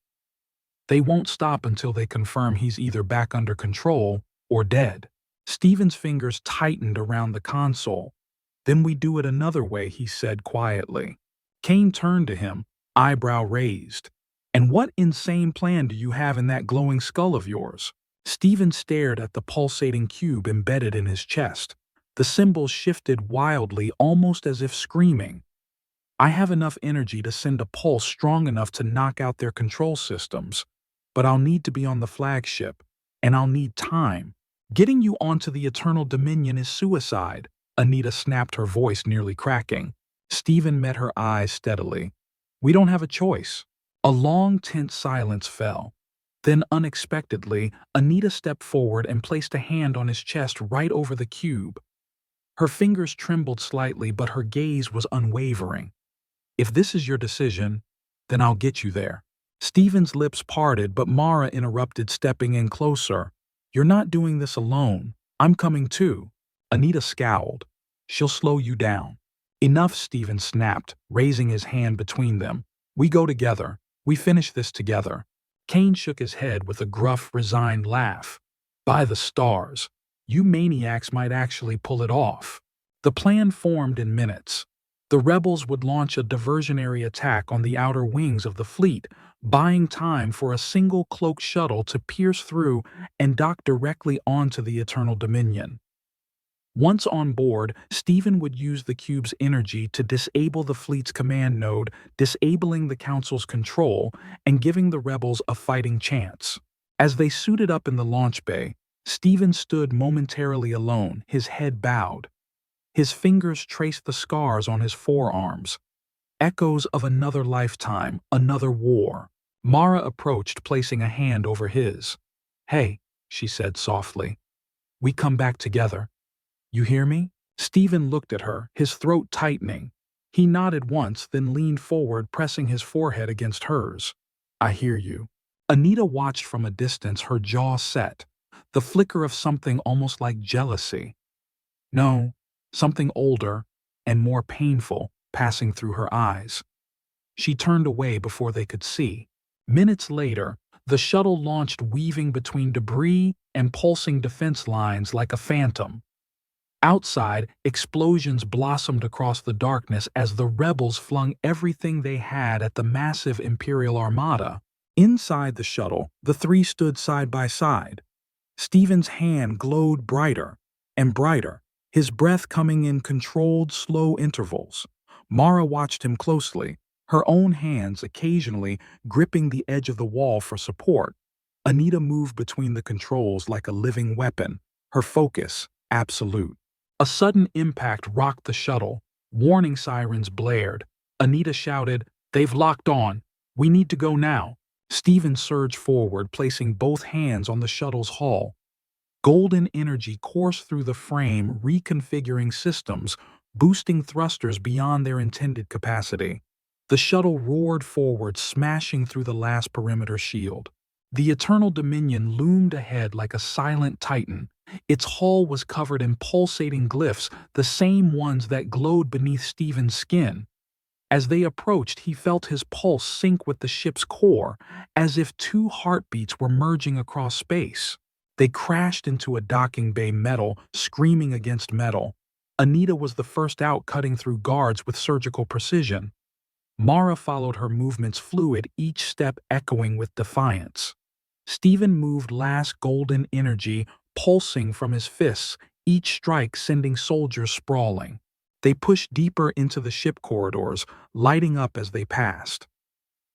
They won't stop until they confirm he's either back under control or dead." Stephen's fingers tightened around the console. "Then we do it another way," he said quietly. Kane turned to him, eyebrow raised. "And what insane plan do you have in that glowing skull of yours?" Stephen stared at the pulsating cube embedded in his chest. The symbols shifted wildly, almost as if screaming. "I have enough energy to send a pulse strong enough to knock out their control systems. But I'll need to be on the flagship, and I'll need time. Getting you onto the Eternal Dominion is suicide," Anita snapped, her voice nearly cracking. Stephen met her eyes steadily. "We don't have a choice." A long, tense silence fell. Then, unexpectedly, Anita stepped forward and placed a hand on his chest right over the cube. Her fingers trembled slightly, but her gaze was unwavering. "If this is your decision, then I'll get you there." Stephen's lips parted, but Mara interrupted, stepping in closer. "You're not doing this alone. I'm coming too." Anita scowled. "She'll slow you down." "Enough," Stephen snapped, raising his hand between them. "We go together. We finish this together." Kane shook his head with a gruff, resigned laugh. "By the stars, you maniacs might actually pull it off." The plan formed in minutes. The rebels would launch a diversionary attack on the outer wings of the fleet, buying time for a single cloaked shuttle to pierce through and dock directly onto the Eternal Dominion. Once on board, Stephen would use the cube's energy to disable the fleet's command node, disabling the Council's control and giving the rebels a fighting chance. As they suited up in the launch bay, Stephen stood momentarily alone, his head bowed. His fingers traced the scars on his forearms, echoes of another lifetime, another war. Mara approached, placing a hand over his. "Hey," she said softly. "We come back together. You hear me?" Stephen looked at her, his throat tightening. He nodded once, then leaned forward, pressing his forehead against hers. "I hear you." Anita watched from a distance, her jaw set, the flicker of something almost like jealousy. No, something older and more painful passing through her eyes. She turned away before they could see. Minutes later, the shuttle launched, weaving between debris and pulsing defense lines like a phantom. Outside, explosions blossomed across the darkness as the rebels flung everything they had at the massive Imperial armada. Inside the shuttle, the three stood side by side. Stephen's hand glowed brighter and brighter, his breath coming in controlled, slow intervals. Mara watched him closely, her own hands occasionally gripping the edge of the wall for support. Anita moved between the controls like a living weapon, her focus absolute. A sudden impact rocked the shuttle. Warning sirens blared. Anita shouted, "They've locked on. We need to go now." Stephen surged forward, placing both hands on the shuttle's hull. Golden energy coursed through the frame, reconfiguring systems, boosting thrusters beyond their intended capacity. The shuttle roared forward, smashing through the last perimeter shield. The Eternal Dominion loomed ahead like a silent titan. Its hull was covered in pulsating glyphs, the same ones that glowed beneath Stephen's skin. As they approached, he felt his pulse sync with the ship's core, as if two heartbeats were merging across space. They crashed into a docking bay, metal screaming against metal. Anita was the first out, cutting through guards with surgical precision. Mara followed her movements, fluid, each step echoing with defiance. Stephen moved last, golden energy pulsing from his fists, each strike sending soldiers sprawling. They pushed deeper into the ship corridors, lighting up as they passed.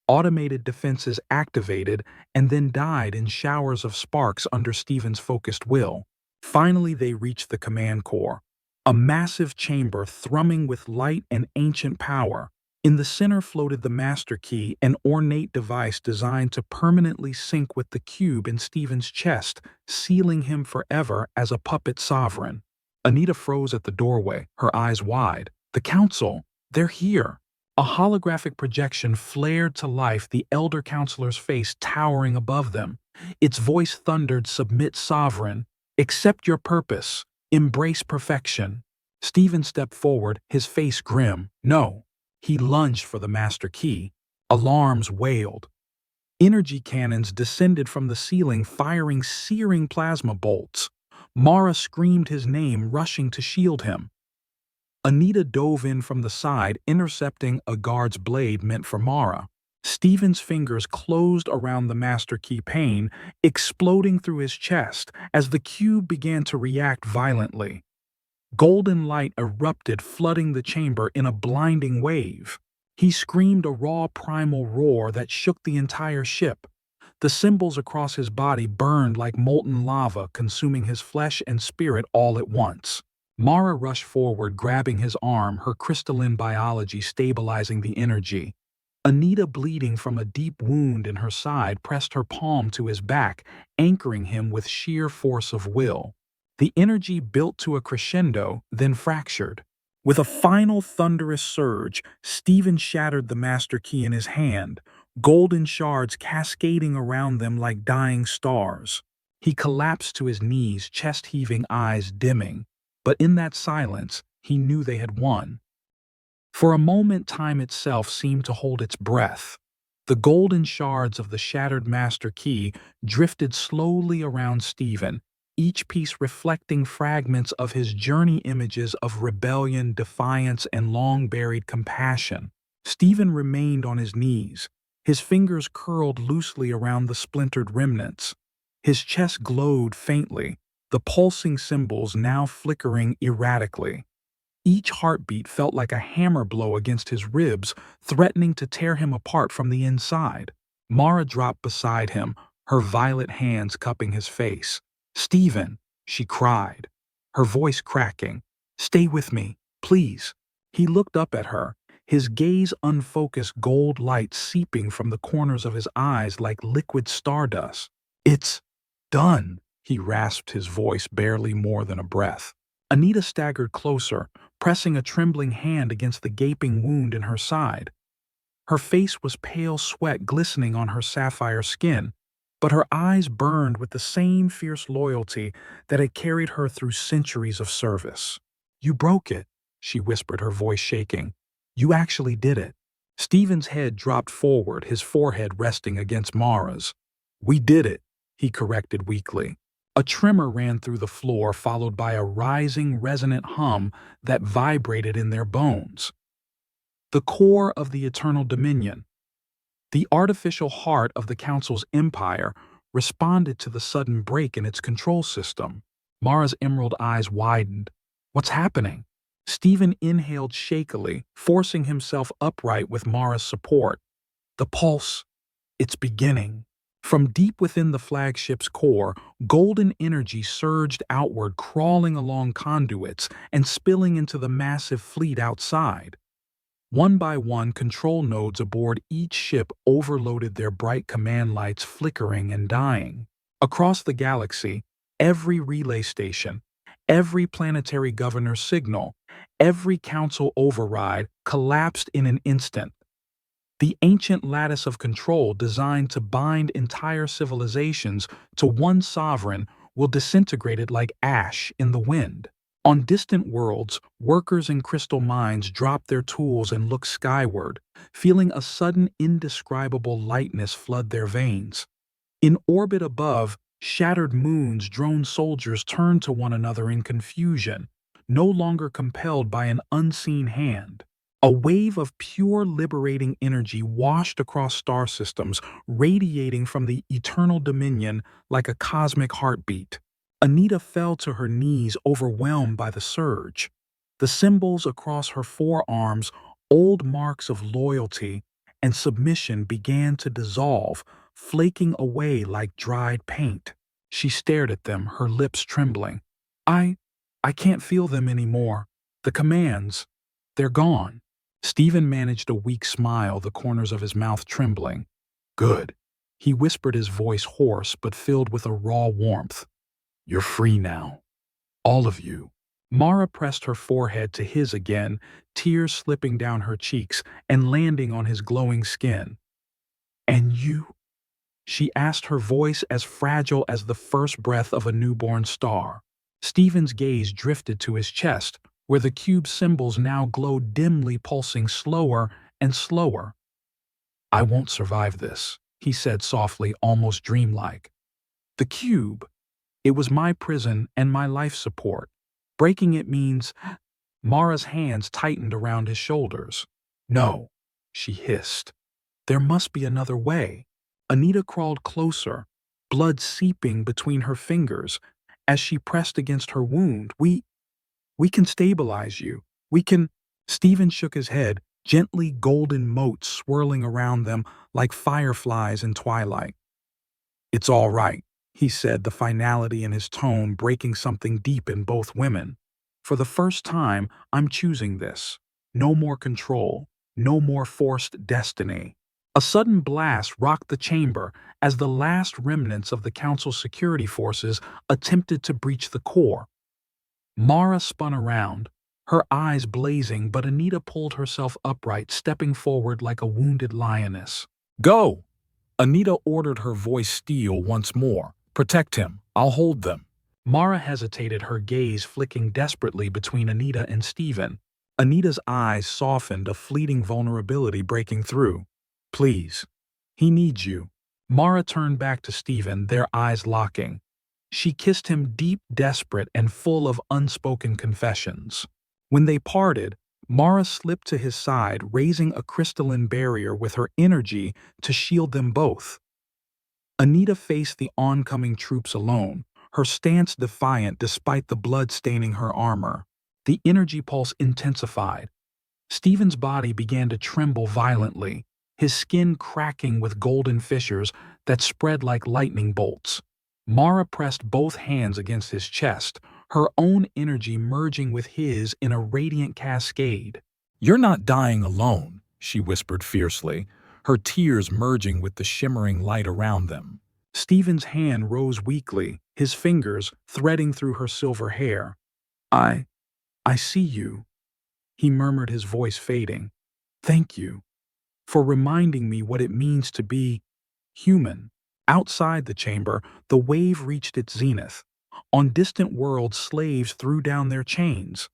Automated defenses activated and then died in showers of sparks under Stephen's focused will. Finally, they reached the command core, a massive chamber thrumming with light and ancient power. In the center floated the Master Key, an ornate device designed to permanently sync with the cube in Stephen's chest, sealing him forever as a puppet sovereign. Anita froze at the doorway, her eyes wide. The Council, they're here. A holographic projection flared to life, the elder counselor's face towering above them. Its voice thundered, "Submit, sovereign. Accept your purpose. Embrace perfection." Stephen stepped forward, his face grim. No. He lunged for the Master Key. Alarms wailed. Energy cannons descended from the ceiling, firing searing plasma bolts. Mara screamed his name, rushing to shield him. Anita dove in from the side, intercepting a guard's blade meant for Mara. Stephen's fingers closed around the Master Key, pain exploding through his chest as the cube began to react violently. Golden light erupted, flooding the chamber in a blinding wave. He screamed a raw primal roar that shook the entire ship. The symbols across his body burned like molten lava, consuming his flesh and spirit all at once. Mara rushed forward, grabbing his arm, her crystalline biology stabilizing the energy. Anita, bleeding from a deep wound in her side, pressed her palm to his back, anchoring him with sheer force of will. The energy built to a crescendo, then fractured. With a final thunderous surge, Stephen shattered the Master Key in his hand, golden shards cascading around them like dying stars. He collapsed to his knees, chest heaving, eyes dimming. But in that silence, he knew they had won. For a moment, time itself seemed to hold its breath. The golden shards of the shattered Master Key drifted slowly around Stephen, each piece reflecting fragments of his journey, images of rebellion, defiance, and long-buried compassion. Stephen remained on his knees, his fingers curled loosely around the splintered remnants. His chest glowed faintly, the pulsing symbols now flickering erratically. Each heartbeat felt like a hammer blow against his ribs, threatening to tear him apart from the inside. Mara dropped beside him, her violet hands cupping his face. "Stephen," she cried, her voice cracking. "Stay with me, please." He looked up at her, his gaze unfocused, gold light seeping from the corners of his eyes like liquid stardust. "It's done," he rasped, his voice barely more than a breath. Anita staggered closer, pressing a trembling hand against the gaping wound in her side. Her face was pale, sweat glistening on her sapphire skin, but her eyes burned with the same fierce loyalty that had carried her through centuries of service. "You broke it," she whispered, her voice shaking. "You actually did it." Stephen's head dropped forward, his forehead resting against Mara's. "We did it," he corrected weakly. A tremor ran through the floor, followed by a rising, resonant hum that vibrated in their bones. The core of the Eternal Dominion, the artificial heart of the Council's empire, responded to the sudden break in its control system. Mara's emerald eyes widened. "What's happening?" Stephen inhaled shakily, forcing himself upright with Mara's support. "The pulse, it's beginning." From deep within the flagship's core, golden energy surged outward, crawling along conduits and spilling into the massive fleet outside. One by one, control nodes aboard each ship overloaded, their bright command lights flickering and dying. Across the galaxy, every relay station, every planetary governor's signal, every council override collapsed in an instant. The ancient lattice of control designed to bind entire civilizations to one sovereign will disintegrate it like ash in the wind. On distant worlds, workers in crystal mines drop their tools and look skyward, feeling a sudden indescribable lightness flood their veins. In orbit above, shattered moons, drone soldiers turn to one another in confusion, no longer compelled by an unseen hand. A wave of pure liberating energy washed across star systems, radiating from the eternal dominion like a cosmic heartbeat. Anita fell to her knees, overwhelmed by the surge. The symbols across her forearms, old marks of loyalty and submission, began to dissolve, flaking away like dried paint. She stared at them, her lips trembling. I can't feel them anymore. The commands, they're gone. Stephen managed a weak smile, the corners of his mouth trembling. Good. He whispered, his voice hoarse but filled with a raw warmth. You're free now. All of you. Mara pressed her forehead to his again, tears slipping down her cheeks and landing on his glowing skin. And you? She asked, her voice as fragile as the first breath of a newborn star. Stephen's gaze drifted to his chest, where the cube symbols now glowed dimly, pulsing slower and slower. I won't survive this, he said softly, almost dreamlike. The cube, it was my prison and my life support. Breaking it means... Mara's hands tightened around his shoulders. No, she hissed. There must be another way. Anita crawled closer, blood seeping between her fingers. As she pressed against her wound, we can stabilize you. We can... Stephen shook his head, gently golden motes swirling around them like fireflies in twilight. It's all right, he said, the finality in his tone breaking something deep in both women. For the first time, I'm choosing this. No more control. No more forced destiny. A sudden blast rocked the chamber as the last remnants of the Council's security forces attempted to breach the core. Mara spun around, her eyes blazing, but Anita pulled herself upright, stepping forward like a wounded lioness. Go! Anita ordered, her voice steel once more. Protect him. I'll hold them. Mara hesitated, her gaze flicking desperately between Anita and Stephen. Anita's eyes softened, a fleeting vulnerability breaking through. Please. He needs you. Mara turned back to Stephen, their eyes locking. She kissed him deep, desperate, and full of unspoken confessions. When they parted, Mara slipped to his side, raising a crystalline barrier with her energy to shield them both. Anita faced the oncoming troops alone, her stance defiant despite the blood staining her armor. The energy pulse intensified. Stephen's body began to tremble violently, his skin cracking with golden fissures that spread like lightning bolts. Mara pressed both hands against his chest, her own energy merging with his in a radiant cascade. You're not dying alone, she whispered fiercely, her tears merging with the shimmering light around them. Stephen's hand rose weakly, his fingers threading through her silver hair. I see you, he murmured, his voice fading. Thank you for reminding me what it means to be human. Outside the chamber, the wave reached its zenith. On distant worlds, slaves threw down their chains.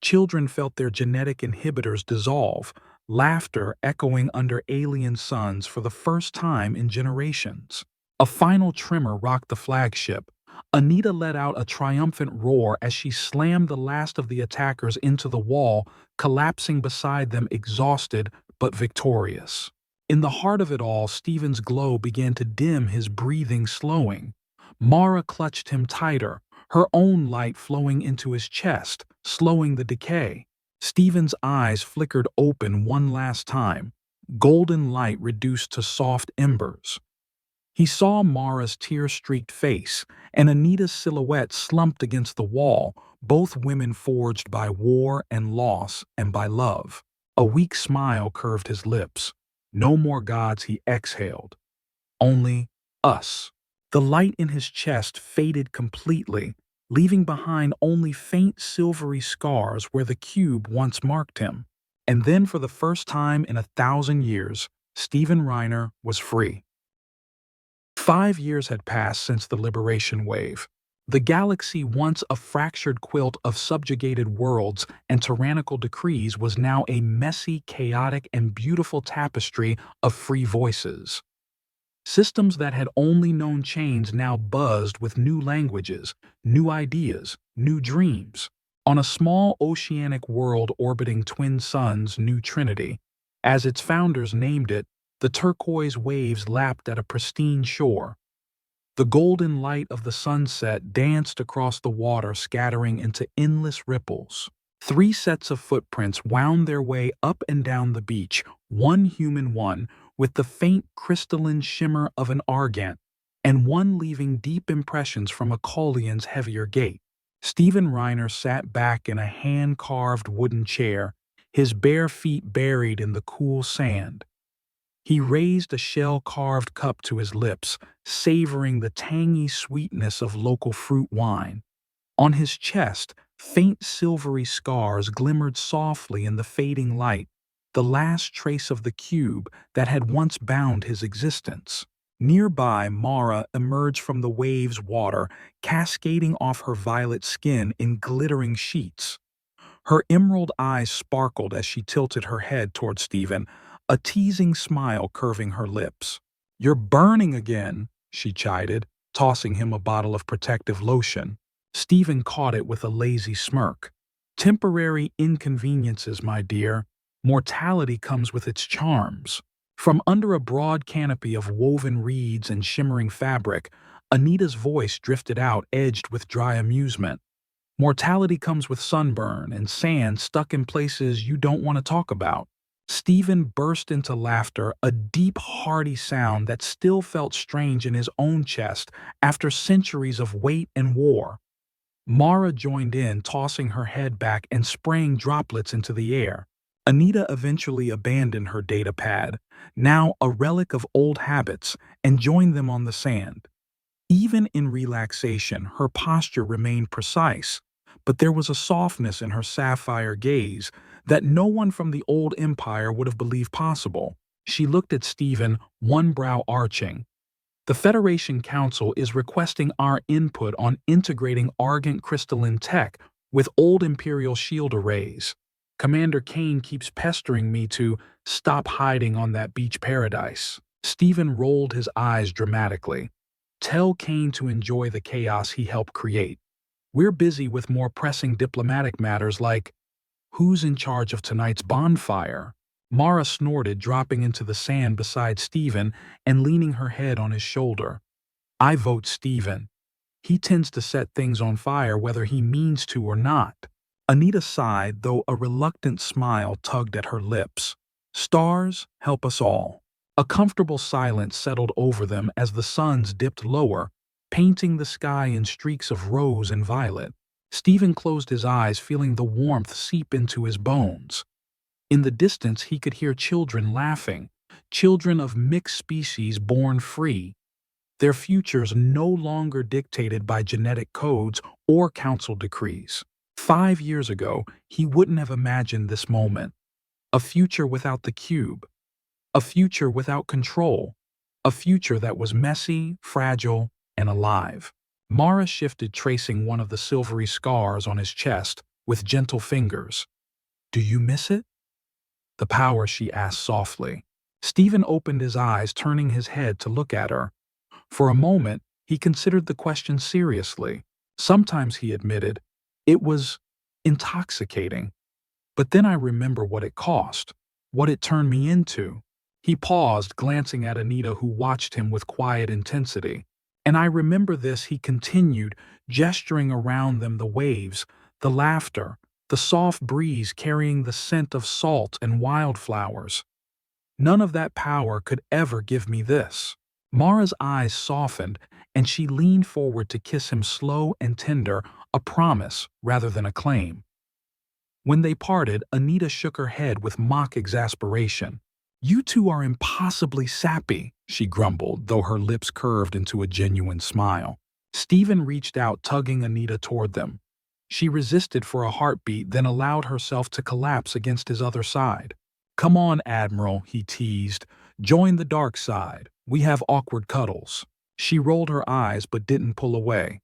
Children felt their genetic inhibitors dissolve, laughter echoing under alien suns for the first time in generations. A final tremor rocked the flagship. Anita let out a triumphant roar as she slammed the last of the attackers into the wall, collapsing beside them, exhausted but victorious. In the heart of it all, Stephen's glow began to dim, his breathing slowing. Mara clutched him tighter, her own light flowing into his chest, slowing the decay. Stephen's eyes flickered open one last time, golden light reduced to soft embers. He saw Mara's tear-streaked face and Anita's silhouette slumped against the wall, both women forged by war and loss and by love. A weak smile curved his lips. No more gods, he exhaled. Only us. The light in his chest faded completely, leaving behind only faint silvery scars where the cube once marked him. And then, for the first time in 1,000 years, Stephen Reiner was free. 5 years had passed since the liberation wave. The galaxy, once a fractured quilt of subjugated worlds and tyrannical decrees, was now a messy, chaotic, and beautiful tapestry of free voices. Systems that had only known chains now buzzed with new languages, new ideas, new dreams. On a small oceanic world orbiting twin suns, New Trinity, as its founders named it, the turquoise waves lapped at a pristine shore. The golden light of the sunset danced across the water, scattering into endless ripples. Three sets of footprints wound their way up and down the beach, one human one, with the faint crystalline shimmer of an argent, and one leaving deep impressions from a Colian's heavier gait. Stephen Reiner sat back in a hand-carved wooden chair, his bare feet buried in the cool sand. He raised a shell-carved cup to his lips, savoring the tangy sweetness of local fruit wine. On his chest, faint silvery scars glimmered softly in the fading light, the last trace of the cube that had once bound his existence. Nearby, Mara emerged from the wave's water, cascading off her violet skin in glittering sheets. Her emerald eyes sparkled as she tilted her head toward Stephen, a teasing smile curving her lips. "You're burning again," she chided, tossing him a bottle of protective lotion. Stephen caught it with a lazy smirk. "Temporary inconveniences, my dear. Mortality comes with its charms." From under a broad canopy of woven reeds and shimmering fabric, Anita's voice drifted out, edged with dry amusement. "Mortality comes with sunburn and sand stuck in places you don't want to talk about." Stephen burst into laughter, a deep, hearty sound that still felt strange in his own chest after centuries of weight and war. Mara joined in, tossing her head back and spraying droplets into the air. Anita eventually abandoned her data pad, now a relic of old habits, and joined them on the sand. Even in relaxation, her posture remained precise, but there was a softness in her sapphire gaze that no one from the old empire would have believed possible. She looked at Stephen, one brow arching. "The Federation Council is requesting our input on integrating Argent crystalline tech with old Imperial shield arrays. Commander Kane keeps pestering me to stop hiding on that beach paradise." Stephen rolled his eyes dramatically. "Tell Kane to enjoy the chaos he helped create. We're busy with more pressing diplomatic matters like, who's in charge of tonight's bonfire?" Mara snorted, dropping into the sand beside Stephen and leaning her head on his shoulder. "I vote Stephen. He tends to set things on fire whether he means to or not." Anita sighed, though a reluctant smile tugged at her lips. "Stars help us all." A comfortable silence settled over them as the suns dipped lower, painting the sky in streaks of rose and violet. Stephen closed his eyes, feeling the warmth seep into his bones. In the distance, he could hear children laughing, children of mixed species born free, their futures no longer dictated by genetic codes or council decrees. 5 years ago, he wouldn't have imagined this moment. A future without the cube. A future without control. A future that was messy, fragile, and alive. Mara shifted, tracing one of the silvery scars on his chest with gentle fingers. "Do you miss it?" "The power?" she asked softly. Stephen opened his eyes, turning his head to look at her. For a moment, he considered the question seriously. Sometimes, he admitted, it was intoxicating. But then I remember what it cost, what it turned me into. He paused, glancing at Anita, who watched him with quiet intensity. "And I remember this," he continued, gesturing around them, the waves, the laughter, the soft breeze carrying the scent of salt and wildflowers. "None of that power could ever give me this." Mara's eyes softened, and she leaned forward to kiss him, slow and tender, a promise rather than a claim. When they parted, Anita shook her head with mock exasperation. "You two are impossibly sappy," she grumbled, though her lips curved into a genuine smile. Stephen reached out, tugging Anita toward them. She resisted for a heartbeat, then allowed herself to collapse against his other side. "Come on, Admiral," he teased. "Join the dark side. We have awkward cuddles." She rolled her eyes but didn't pull away.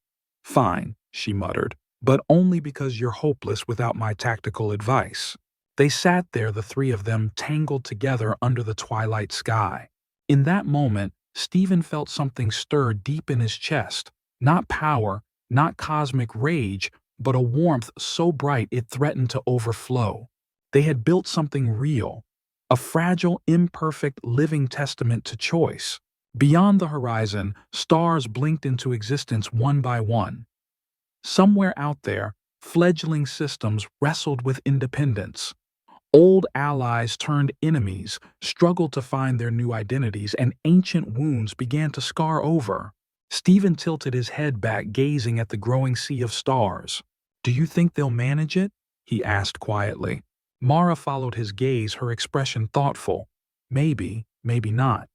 "Fine," she muttered, "but only because you're hopeless without my tactical advice." They sat there, the three of them, tangled together under the twilight sky. In that moment, Stephen felt something stir deep in his chest. Not power, not cosmic rage, but a warmth so bright it threatened to overflow. They had built something real, a fragile, imperfect, living testament to choice. Beyond the horizon, stars blinked into existence one by one. Somewhere out there, fledgling systems wrestled with independence. Old allies turned enemies, struggled to find their new identities, and ancient wounds began to scar over. Stephen tilted his head back, gazing at the growing sea of stars. "Do you think they'll manage it?" he asked quietly. Mara followed his gaze, her expression thoughtful. "Maybe, maybe not.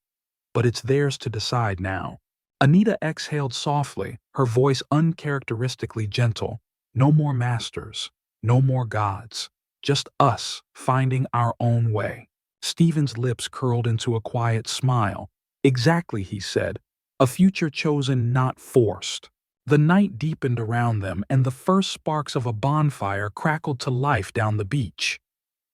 But it's theirs to decide now." Anita exhaled softly, her voice uncharacteristically gentle. "No more masters, no more gods. Just us, finding our own way." Stephen's lips curled into a quiet smile. "Exactly," he said. "A future chosen, not forced." The night deepened around them, and the first sparks of a bonfire crackled to life down the beach.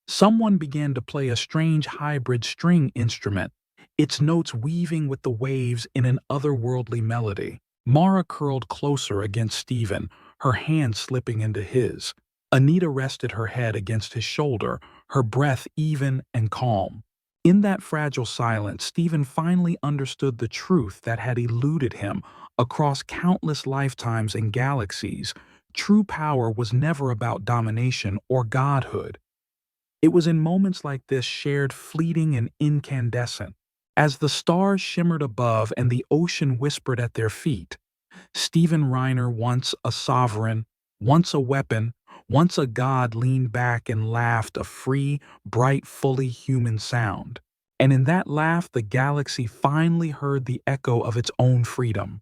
Someone began to play a strange hybrid string instrument, its notes weaving with the waves in an otherworldly melody. Mara curled closer against Stephen, her hand slipping into his. Anita rested her head against his shoulder, her breath even and calm. In that fragile silence, Stephen finally understood the truth that had eluded him across countless lifetimes and galaxies. True power was never about domination or godhood. It was in moments like this, shared, fleeting, and incandescent. As the stars shimmered above and the ocean whispered at their feet, Stephen Reiner, once a sovereign, once a weapon, once a god, leaned back and laughed a free, bright, fully human sound. And in that laugh, the galaxy finally heard the echo of its own freedom.